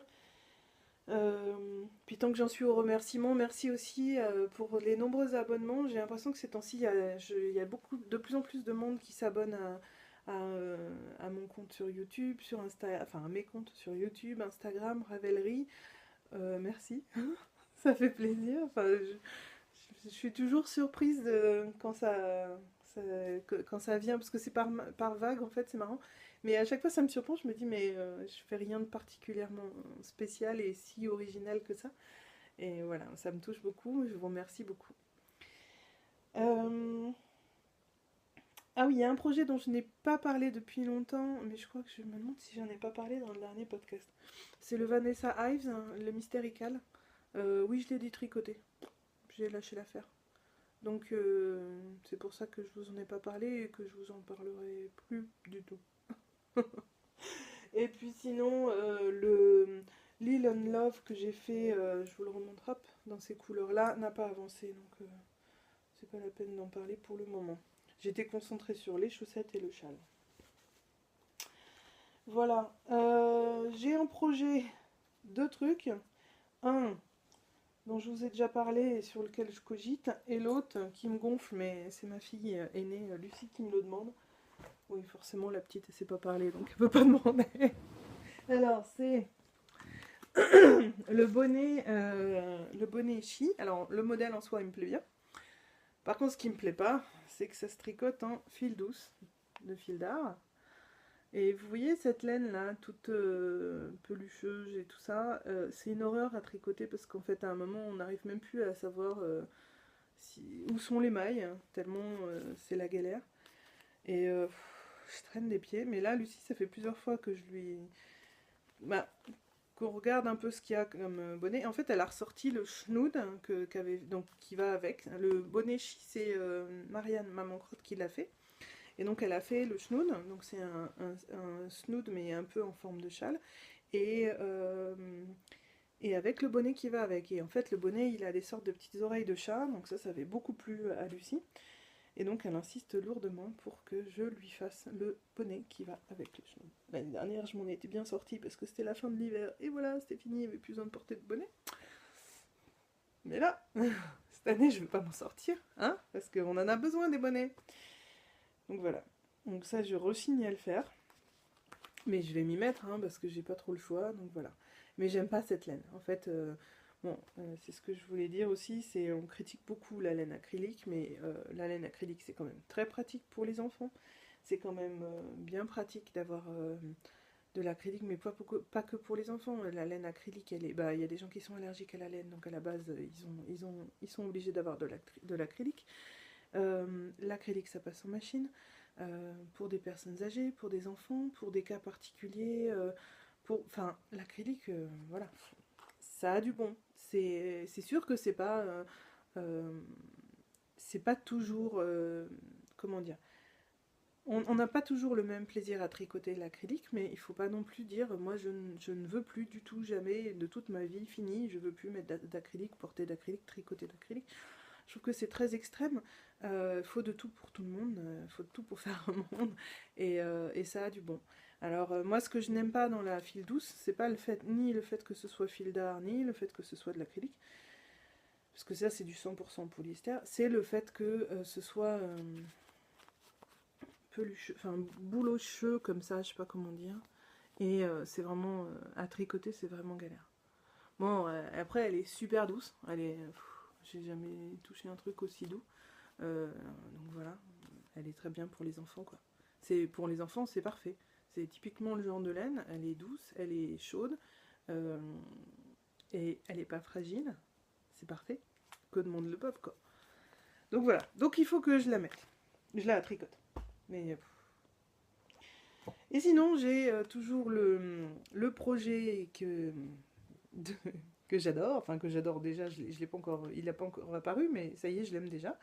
Puis tant que j'en suis au remerciement, merci aussi pour les nombreux abonnements. J'ai l'impression que ces temps-ci, il y a de plus en plus de monde qui s'abonne à mon compte sur YouTube, sur Insta, enfin à mes comptes sur YouTube, Instagram, Ravelry. Merci, ça fait plaisir. Enfin, je suis toujours surprise quand ça vient, parce que c'est par vague en fait, c'est marrant. Mais à chaque fois ça me surprend, je me dis mais je fais rien de particulièrement spécial et si original que ça. Et voilà, ça me touche beaucoup, je vous remercie beaucoup. Ah oui, il y a un projet dont je n'ai pas parlé depuis longtemps, mais je crois que je me demande si j'en ai pas parlé dans le dernier podcast. C'est le Vanessa Ives, hein, le Mystérical. Oui, je l'ai dit tricoté. J'ai lâché l'affaire. Donc c'est pour ça que je vous en ai pas parlé et que je vous en parlerai plus du tout. Et puis sinon, le Lil on Love que j'ai fait, je vous le remontre hop, dans ces couleurs-là, n'a pas avancé. Donc c'est pas la peine d'en parler pour le moment. J'étais concentrée sur les chaussettes et le châle. Voilà. J'ai un projet, deux trucs. Un, dont je vous ai déjà parlé et sur lequel je cogite, et l'autre qui me gonfle, mais c'est ma fille aînée, Lucie, qui me le demande. Oui, forcément, la petite, elle sait pas parler, donc elle peut pas demander. Alors, c'est le bonnet Chi. Alors, le modèle en soi, il me plaît bien. Par contre, ce qui me plaît pas, c'est que ça se tricote en fil douce, de fil d'art. Et vous voyez cette laine là, toute pelucheuse et tout ça, c'est une horreur à tricoter parce qu'en fait à un moment on n'arrive même plus à savoir où sont les mailles, hein, tellement c'est la galère. Et je traîne des pieds, mais là Lucie ça fait plusieurs fois que je lui... Bah, qu'on regarde un peu ce qu'il y a comme bonnet. En fait elle a ressorti le schnood hein, donc, qui va avec. Le bonnet Chi c'est Marianne, maman crotte, qui l'a fait. Et donc elle a fait le schnood, donc c'est un snood mais un peu en forme de châle, et, euh, et avec le bonnet qui va avec. Et en fait le bonnet il a des sortes de petites oreilles de chat, donc ça avait beaucoup plu à Lucie. Et donc elle insiste lourdement pour que je lui fasse le bonnet qui va avec le schnood. L'année dernière je m'en étais bien sortie parce que c'était la fin de l'hiver, et voilà, c'était fini, il n'y avait plus besoin de porter de bonnet. Mais là, cette année je ne vais pas m'en sortir, hein, parce qu'on en a besoin des bonnets. Donc voilà. Donc ça, je rechigne à le faire. Mais je vais m'y mettre, hein, parce que j'ai pas trop le choix. Donc voilà. Mais j'aime pas cette laine. En fait, c'est ce que je voulais dire aussi. C'est on critique beaucoup la laine acrylique, mais la laine acrylique, c'est quand même très pratique pour les enfants. C'est quand même bien pratique d'avoir de l'acrylique, mais pas que pour les enfants. La laine acrylique, bah, il y a des gens qui sont allergiques à la laine, donc à la base, ils sont obligés d'avoir de l'acrylique. L'acrylique, ça passe en machine pour des personnes âgées, pour des enfants, pour des cas particuliers. Enfin, l'acrylique, voilà, ça a du bon. C'est sûr que euh, c'est pas toujours, comment dire, on n'a pas toujours le même plaisir à tricoter l'acrylique, mais il faut pas non plus dire, moi je ne veux plus du tout, jamais, de toute ma vie, fini, je veux plus mettre d'acrylique, porter d'acrylique, tricoter d'acrylique. Je trouve que c'est très extrême. Faut de tout pour tout le monde, faut de tout pour faire un monde, et ça a du bon. Alors moi, ce que je n'aime pas dans la file douce, c'est pas ni le fait que ce soit fil d'art, ni le fait que ce soit de l'acrylique, parce que ça c'est du 100% polyester, c'est le fait que ce soit pelucheux, enfin boulocheux comme ça, je sais pas comment dire, et c'est vraiment, à tricoter, c'est vraiment galère. Bon, après elle est super douce, j'ai jamais touché un truc aussi doux. Donc voilà, elle est très bien pour les enfants quoi. Pour les enfants, c'est parfait. C'est typiquement le genre de laine, elle est douce, elle est chaude, euh, et elle est pas fragile. C'est parfait. Que demande le peuple quoi. Donc voilà, donc il faut que je la mette. Je la tricote. Mais et sinon, j'ai toujours le projet de- que j'adore, enfin que j'adore déjà, je l'ai pas encore, il n'a pas encore apparu, mais ça y est, je l'aime déjà.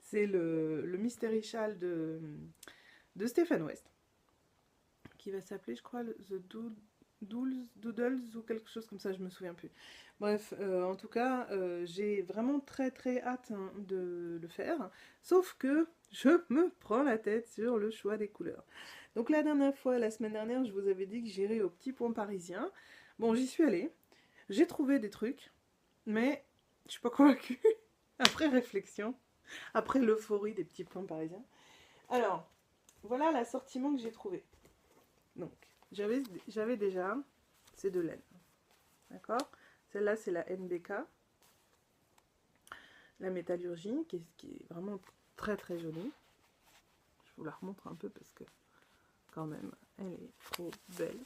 C'est le Mystery Shawl de Stephen West, qui va s'appeler, je crois, Doodles ou quelque chose comme ça, je me souviens plus. Bref, en tout cas, j'ai vraiment très très hâte hein, de le faire, sauf que je me prends la tête sur le choix des couleurs. Donc la dernière fois, la semaine dernière, je vous avais dit que j'irais au Petit Point Parisien. Bon, j'y suis allée, j'ai trouvé des trucs, mais je suis pas convaincue. Après réflexion, après l'euphorie des Petits Points Parisiens. Alors, voilà l'assortiment que j'ai trouvé. Donc, j'avais déjà ces deux laines. D'accord. Celle-là, c'est la NBK, la métallurgie, qui est vraiment très très jolie. Je vous la remontre un peu parce que, quand même, elle est trop belle.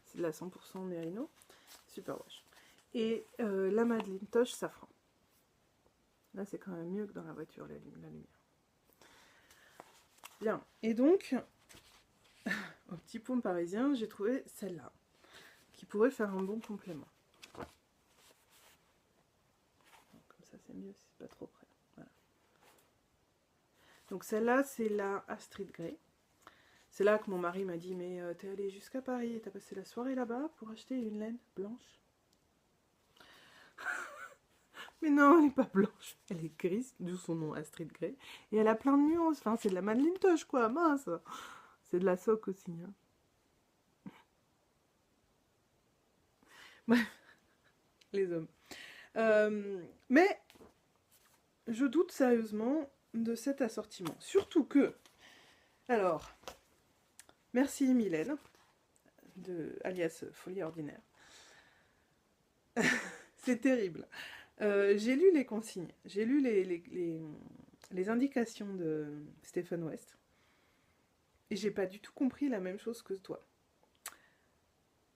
C'est de la 100% Merino. Super wash. Et la Madeleine Toche Safran. Là, c'est quand même mieux que dans la voiture, la lumière. Bien. Et donc, au Petit Point Parisien, j'ai trouvé celle-là, qui pourrait faire un bon complément. Comme ça, c'est mieux, c'est pas trop près. Voilà. Donc celle-là, c'est la Astrid Gray. C'est là que mon mari m'a dit, mais t'es allé jusqu'à Paris et t'as passé la soirée là-bas pour acheter une laine blanche. Mais non, elle n'est pas blanche, elle est grise, d'où son nom Astrid Gray. Et elle a plein de nuances, enfin c'est de la Madeleine Toche quoi, mince. C'est de la soque aussi. Hein. Les hommes. Mais je doute sérieusement de cet assortiment. Surtout que, alors, merci Mylène, alias Folie Ordinaire. C'est terrible. J'ai lu les consignes, j'ai lu les indications de Stephen West, et j'ai pas du tout compris la même chose que toi.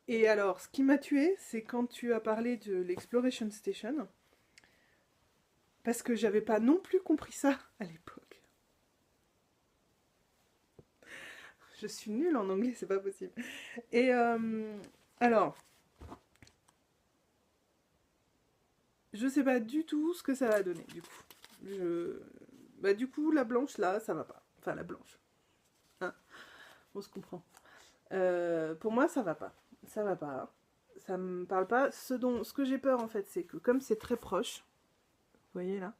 Et alors, ce qui m'a tué, c'est quand tu as parlé de l'Exploration Station, parce que j'avais pas non plus compris ça à l'époque. Je suis nulle en anglais, c'est pas possible. Et alors, je sais pas du tout ce que ça va donner, du coup. Bah, du coup, la blanche, là, ça va pas. Enfin, la blanche. Hein, on se comprend. Pour moi, ça va pas. Ça va pas. Ça me parle pas. Ce que j'ai peur, en fait, c'est que comme c'est très proche, vous voyez là,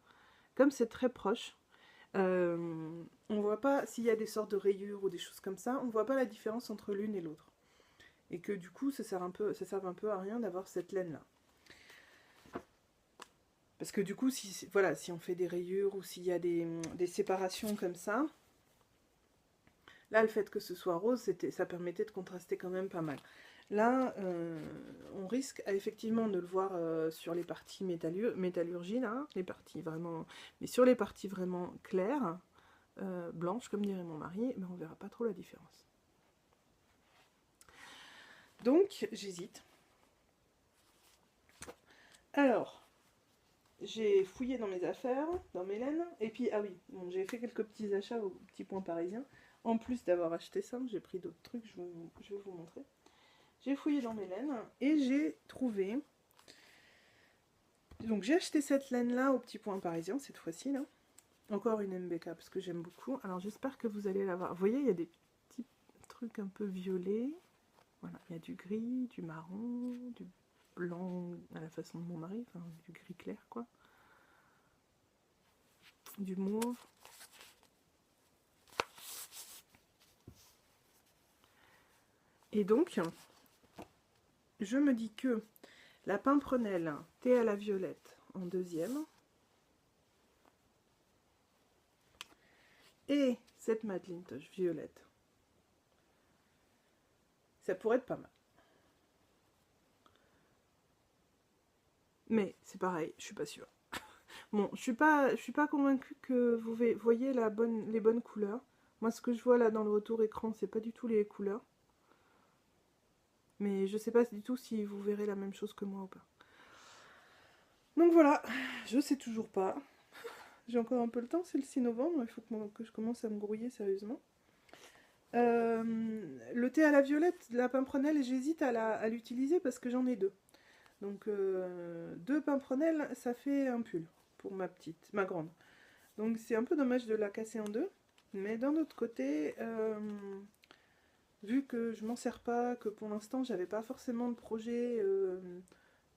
comme c'est très proche, on voit pas s'il y a des sortes de rayures ou des choses comme ça, on voit pas la différence entre l'une et l'autre. Et que du coup, ça sert un peu à rien d'avoir cette laine là. Parce que du coup, voilà, si on fait des rayures ou s'il y a des séparations comme ça, là, le fait que ce soit rose, ça permettait de contraster quand même pas mal. Là, on risque effectivement de le voir sur les parties métallurgie, là, les parties vraiment, mais sur les parties vraiment claires, blanches, comme dirait mon mari, ben on verra pas trop la différence. Donc, j'hésite. Alors, j'ai fouillé dans mes affaires, dans mes laines, et puis, ah oui, bon, j'ai fait quelques petits achats au Petit Point Parisien. En plus d'avoir acheté ça, j'ai pris d'autres trucs, je vais vous montrer. J'ai fouillé dans mes laines, et j'ai trouvé... Donc j'ai acheté cette laine-là au Petit Point Parisien, cette fois-ci, là. Encore une MBK, parce que j'aime beaucoup. Alors j'espère que vous allez la voir. Vous voyez, il y a des petits trucs un peu violets. Voilà, il y a du gris, du marron, du blanc à la façon de mon mari, enfin du gris clair quoi. Du mauve. Et donc, je me dis que la Pimprenelle thé à la violette en deuxième. Et cette Madelinetosh violette. Ça pourrait être pas mal. Mais c'est pareil, je suis pas sûre. Bon, je suis pas convaincue que vous voyez les bonnes couleurs. Moi, ce que je vois là dans le retour écran, c'est pas du tout les couleurs. Mais je sais pas du tout si vous verrez la même chose que moi ou pas. Donc voilà, je sais toujours pas. J'ai encore un peu le temps, c'est le 6 novembre, il faut que je commence à me grouiller sérieusement. Le thé à la violette, la Pimprenelle, j'hésite à l'utiliser parce que j'en ai deux. Donc deux Pimprenelles, ça fait un pull pour ma grande. Donc c'est un peu dommage de la casser en deux. Mais d'un autre côté, vu que je m'en sers pas, que pour l'instant j'avais pas forcément de projet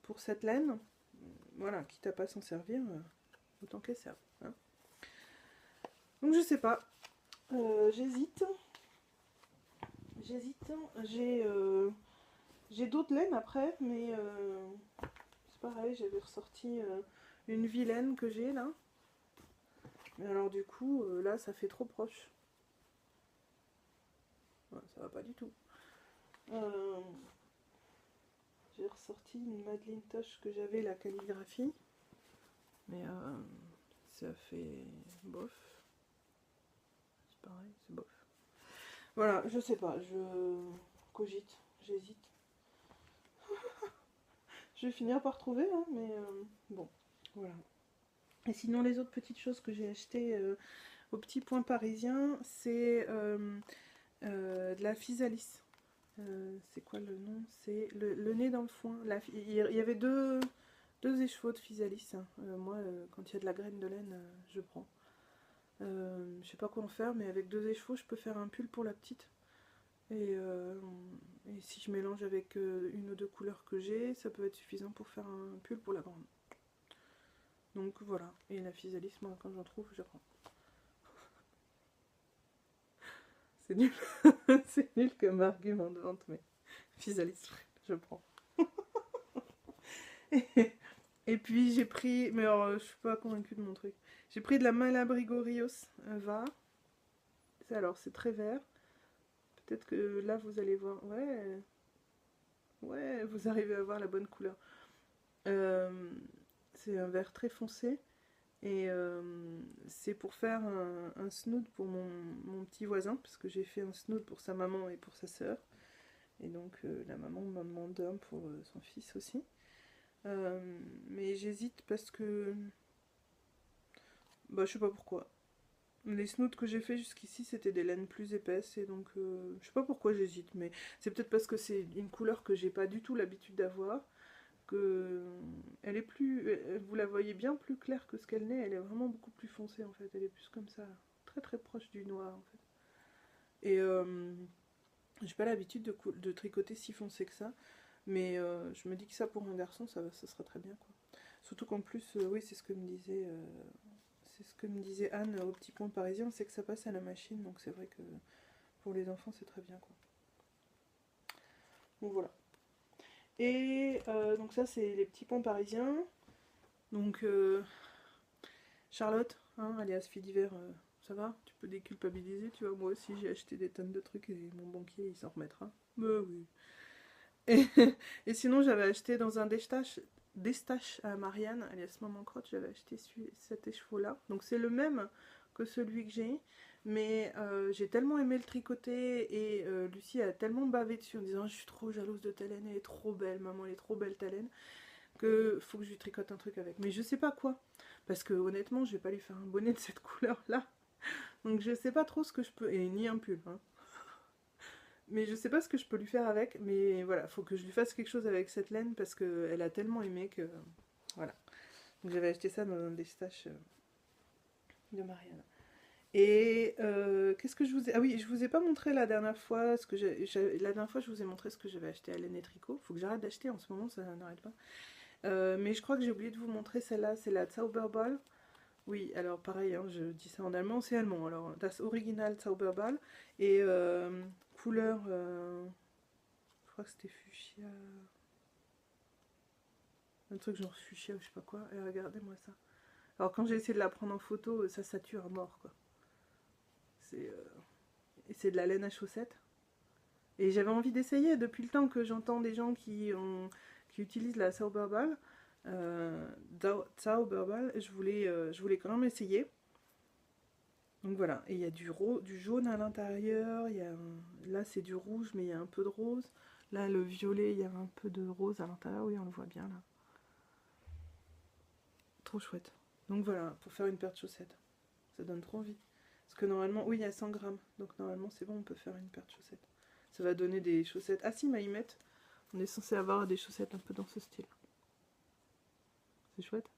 pour cette laine, voilà, quitte à pas s'en servir, autant qu'elle serve. Hein. Donc je sais pas, j'hésite. J'ai d'autres laines après, mais c'est pareil, j'avais ressorti une vilaine que j'ai là. Mais alors du coup, là ça fait trop proche. Ouais, ça va pas du tout. J'ai ressorti une Madelinetosh que j'avais, la calligraphie. Mais ça fait bof. C'est pareil, c'est bof. Voilà, je sais pas, je cogite, j'hésite. Je vais finir par trouver, hein, mais bon, voilà. Et sinon, les autres petites choses que j'ai achetées au Petit Point Parisien, c'est de la physalis. C'est quoi le nom? C'est le nez dans le foin. Il y avait deux écheveaux de physalis. Hein. Moi, quand il y a de la graine de laine, je prends. Je sais pas quoi en faire, mais avec deux écheveaux, je peux faire un pull pour la petite. Et si je mélange avec une ou deux couleurs que j'ai, ça peut être suffisant pour faire un pull pour la grande. Donc voilà. Et la physalis, moi, quand j'en trouve, je prends. C'est nul. C'est nul comme argument de vente, mais physalis, je prends. Et puis j'ai pris, mais alors je suis pas convaincue de mon truc. J'ai pris de la Malabrigo Rios va. Alors c'est très vert. Peut-être que là vous allez voir. Ouais, ouais, vous arrivez à voir la bonne couleur. Euh, c'est un vert très foncé. Et c'est pour faire un snood pour mon petit voisin, parce que j'ai fait un snood pour sa maman et pour sa sœur. Et donc la maman m'a demandé un pour son fils aussi. Mais j'hésite parce que... Bah je sais pas pourquoi. Les snoods que j'ai fait jusqu'ici c'était des laines plus épaisses et donc je sais pas pourquoi j'hésite, mais c'est peut-être parce que c'est une couleur que j'ai pas du tout l'habitude d'avoir, que elle est plus, vous la voyez bien plus claire que ce qu'elle n'est, elle est vraiment beaucoup plus foncée en fait, elle est plus comme ça, très très proche du noir en fait. Et j'ai pas l'habitude de tricoter si foncé que ça, mais je me dis que ça pour un garçon ça sera très bien quoi. Surtout qu'en plus, oui c'est ce que me disait Anne au petit point parisien, c'est que ça passe à la machine, donc c'est vrai que pour les enfants c'est très bien quoi. Donc voilà. Et donc ça c'est les petits ponts parisiens. Donc Charlotte, hein, alias Fille d'hiver, ça va? Tu peux déculpabiliser, tu vois, moi aussi j'ai acheté des tonnes de trucs et mon banquier il s'en remettra. Bah oui. Et, et sinon j'avais acheté dans un Destache à Marianne, alias Maman Crotte, j'avais acheté cet écheveau là. Donc c'est le même que celui que j'ai, mais j'ai tellement aimé le tricoter et Lucie a tellement bavé dessus en disant je suis trop jalouse de ta laine, elle est trop belle, maman elle est trop belle ta laine, que faut que je lui tricote un truc avec. Mais je sais pas quoi, parce que honnêtement je vais pas lui faire un bonnet de cette couleur là. Donc je sais pas trop ce que je peux, et ni un pull, hein. Mais je sais pas ce que je peux lui faire avec, mais voilà, faut que je lui fasse quelque chose avec cette laine parce qu'elle a tellement aimé que... Voilà. Donc j'avais acheté ça dans un des stages de Marianne. Et qu'est-ce que je vous ai... Ah oui, je vous ai pas montré la dernière fois ce que la dernière fois je vous ai montré ce que j'avais acheté à Laine et Tricot. Faut que j'arrête d'acheter en ce moment, ça n'arrête pas. Mais je crois que j'ai oublié de vous montrer celle-là, c'est la Zauberball. Oui, alors pareil, hein, je dis ça en allemand, c'est allemand. Alors, das Original Zauberball. Et couleur, je crois que c'était fuchsia. Un truc genre fuchsia ou je sais pas quoi. Et regardez-moi ça. Alors quand j'ai essayé de la prendre en photo, ça sature à mort quoi. Et c'est de la laine à chaussettes. Et j'avais envie d'essayer depuis le temps que j'entends des gens qui utilisent la Zauberball. Zauberball, je voulais quand même essayer. Donc voilà, et il y a du jaune à l'intérieur, là c'est du rouge mais il y a un peu de rose. Là le violet, il y a un peu de rose à l'intérieur, oui on le voit bien là. Trop chouette. Donc voilà, pour faire une paire de chaussettes. Ça donne trop envie. Parce que normalement, oui il y a 100 grammes, donc normalement c'est bon, on peut faire une paire de chaussettes. Ça va donner des chaussettes. Ah si, Maïmette, on est censé avoir des chaussettes un peu dans ce style. C'est chouette.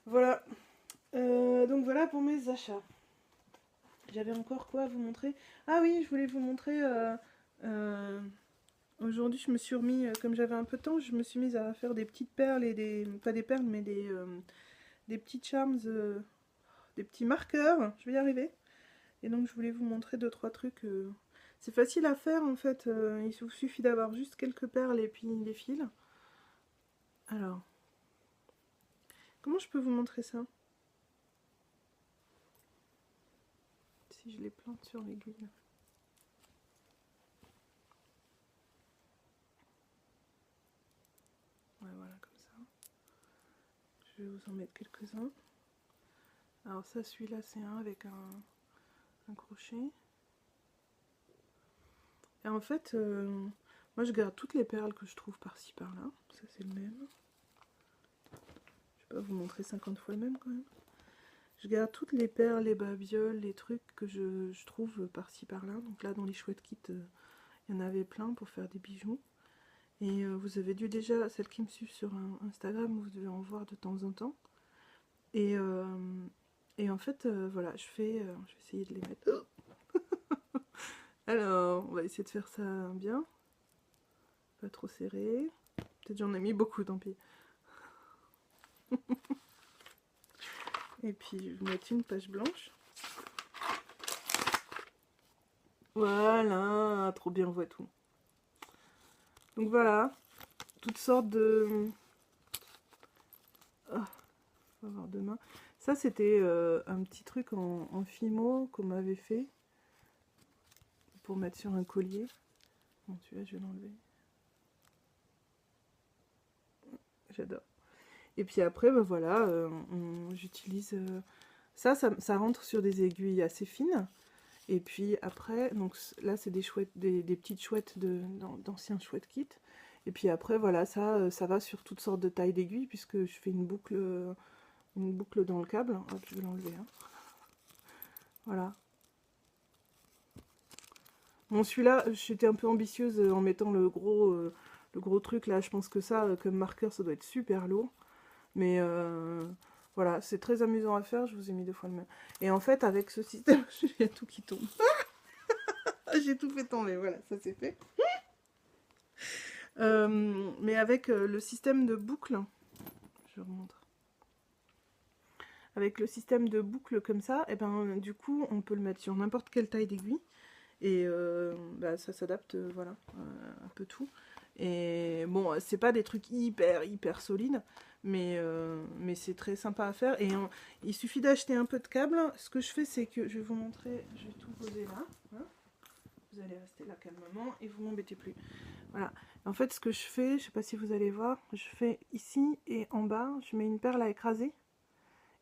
Voilà. Donc voilà pour mes achats. J'avais encore quoi à vous montrer? Ah oui, je voulais vous montrer... aujourd'hui, je me suis remis, comme j'avais un peu de temps, je me suis mise à faire des petites perles et des... Pas des perles, mais des petits charms, des petits marqueurs. Je vais y arriver. Et donc, je voulais vous montrer 2-3 trucs. C'est facile à faire, en fait. Il vous suffit d'avoir juste quelques perles et puis des fils. Alors, comment je peux vous montrer ça? Si je les plante sur l'aiguille. Ouais, voilà, comme ça. Je vais vous en mettre quelques-uns. Alors ça, celui-là, c'est un avec un crochet. Et en fait, moi, je garde toutes les perles que je trouve par-ci, par-là. Ça, c'est le même. Je vais pas vous montrer 50 fois le même, quand même. Je garde toutes les perles, les babioles, les trucs que je trouve par-ci, par-là. Donc là, dans les chouettes kits, il y en avait plein pour faire des bijoux. Et vous avez dû déjà, celles qui me suivent sur Instagram, vous devez en voir de temps en temps. Et en fait, voilà, je vais essayer de les mettre. Alors, on va essayer de faire ça bien. Pas trop serré. Peut-être j'en ai mis beaucoup, tant pis. Et puis, je vais mettre une page blanche. Voilà, trop bien, on voit tout. Donc voilà, toutes sortes de... Ah, on va voir demain. Ça, c'était un petit truc en fimo qu'on m'avait fait pour mettre sur un collier. Bon, celui-là, je vais l'enlever. J'adore. Et puis après, ben voilà, j'utilise... ça rentre sur des aiguilles assez fines. Et puis après, donc là, c'est des chouettes, des petites chouettes d'anciens chouettes kits. Et puis après, voilà, ça va sur toutes sortes de tailles d'aiguilles, puisque je fais une boucle dans le câble. Hop, je vais l'enlever. Hein. Voilà. Bon, celui-là, j'étais un peu ambitieuse en mettant le gros truc là. Je pense que ça, comme marqueur, ça doit être super lourd. Mais voilà, c'est très amusant à faire. Je vous ai mis 2 fois le même. Et en fait, avec ce système, il y a tout qui tombe. J'ai tout fait tomber, voilà, ça c'est fait. Mais avec le système de boucle, je vous montre. Avec le système de boucle comme ça, et ben du coup, on peut le mettre sur n'importe quelle taille d'aiguille. Et bah, ça s'adapte, voilà, un peu tout. Et bon, c'est pas des trucs hyper solides, mais c'est très sympa à faire. Et il suffit d'acheter un peu de câble. Ce que je fais, c'est que je vais vous montrer, je vais tout poser là. Hein. Vous allez rester là calmement et vous m'embêtez plus. Voilà. En fait, ce que je fais, je sais pas si vous allez voir, je fais ici et en bas, je mets une perle à écraser.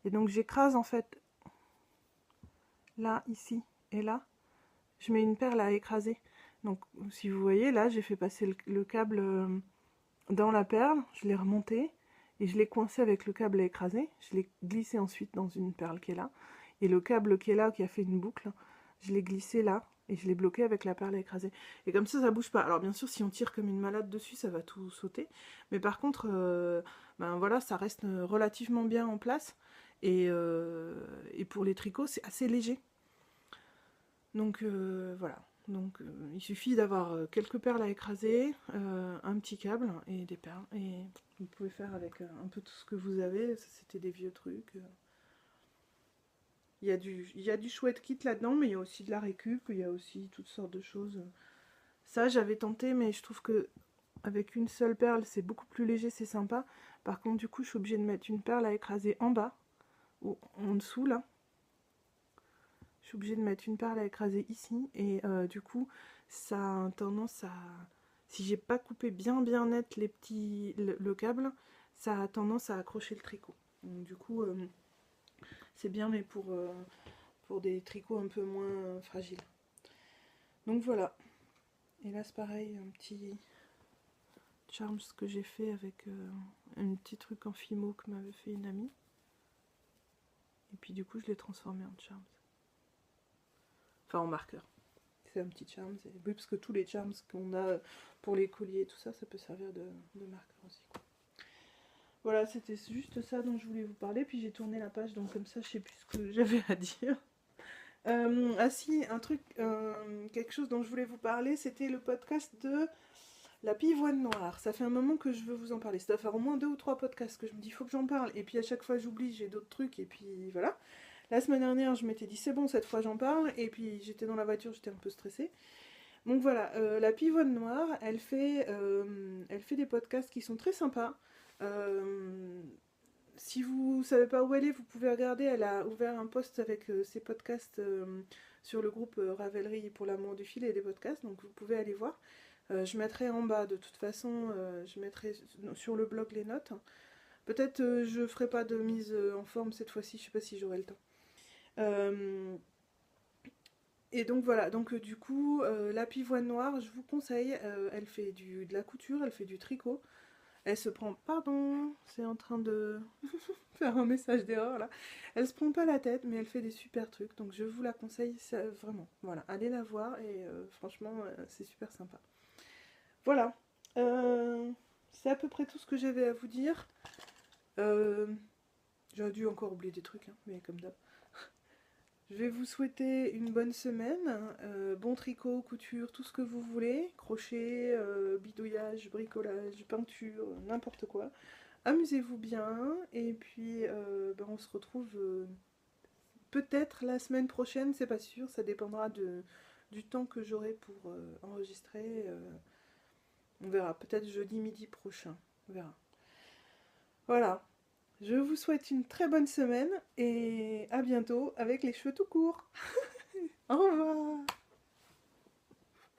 Et donc j'écrase en fait là, ici et là. Je mets une perle à écraser. Donc si vous voyez, là, j'ai fait passer le câble dans la perle, je l'ai remonté et je l'ai coincé avec le câble à écraser. Je l'ai glissé ensuite dans une perle qui est là. Et le câble qui est là, qui a fait une boucle, je l'ai glissé là. Et je l'ai bloqué avec la perle à écraser. Et comme ça bouge pas. Alors bien sûr, si on tire comme une malade dessus, ça va tout sauter. Mais par contre, ben voilà, ça reste relativement bien en place. Et pour les tricots, c'est assez léger. Donc voilà. Donc il suffit d'avoir quelques perles à écraser, un petit câble et des perles. Et vous pouvez faire avec un peu tout ce que vous avez. Ça, c'était des vieux trucs. Il y a du chouette kit là-dedans, mais il y a aussi de la récup, il y a aussi toutes sortes de choses. Ça, j'avais tenté, mais je trouve que avec une seule perle, c'est beaucoup plus léger, c'est sympa. Par contre, du coup, je suis obligée de mettre une perle à écraser en bas, ou en dessous, là. Je suis obligée de mettre une perle à écraser ici, et du coup, ça a tendance à... Si j'ai pas coupé bien net le câble, ça a tendance à accrocher le tricot. Donc, du coup, c'est bien, mais pour des tricots un peu moins fragiles. Donc voilà. Et là, c'est pareil, un petit charms que j'ai fait avec un petit truc en fimo que m'avait fait une amie. Et puis du coup, je l'ai transformé en charms. Enfin, en marqueur. C'est un petit charms. Oui, parce que tous les charms qu'on a pour les colliers et tout ça, ça peut servir de marqueur aussi. Quoi. Voilà, c'était juste ça dont je voulais vous parler. Puis j'ai tourné la page, donc comme ça, je sais plus ce que j'avais à dire. Ah si, un truc, quelque chose dont je voulais vous parler, c'était le podcast de la pivoine noire. Ça fait un moment que je veux vous en parler. Ça doit faire au moins 2 ou 3 podcasts que je me dis, il faut que j'en parle. Et puis à chaque fois, j'oublie, j'ai d'autres trucs. Et puis voilà. La semaine dernière, je m'étais dit, c'est bon, cette fois, j'en parle. Et puis j'étais dans la voiture, j'étais un peu stressée. Donc voilà, la pivoine noire, elle fait des podcasts qui sont très sympas. Si vous savez pas où elle est, vous pouvez regarder. Elle a ouvert un post avec ses podcasts sur le groupe Ravelry pour l'amour du fil et des podcasts. Donc vous pouvez aller voir. Je mettrai en bas de toute façon, je mettrai sur le blog les notes. Peut-être je ferai pas de mise en forme cette fois-ci, je sais pas si j'aurai le temps. Et donc voilà, donc du coup, la pivoine noire, je vous conseille, elle fait de la couture, elle fait du tricot. Elle se prend, pardon, c'est en train de faire un message d'erreur là. Elle se prend pas la tête, mais elle fait des super trucs, donc je vous la conseille ça, vraiment. Voilà, allez la voir et franchement, c'est super sympa. Voilà, c'est à peu près tout ce que j'avais à vous dire. J'aurais dû encore oublier des trucs, hein, mais comme d'hab. Je vais vous souhaiter une bonne semaine, bon tricot, couture, tout ce que vous voulez, crochet, bidouillage, bricolage, peinture, n'importe quoi. Amusez-vous bien et puis ben on se retrouve peut-être la semaine prochaine, c'est pas sûr, ça dépendra du temps que j'aurai pour enregistrer. On verra, peut-être jeudi midi prochain. On verra. Voilà. Je vous souhaite une très bonne semaine et à bientôt avec les cheveux tout courts. Au revoir.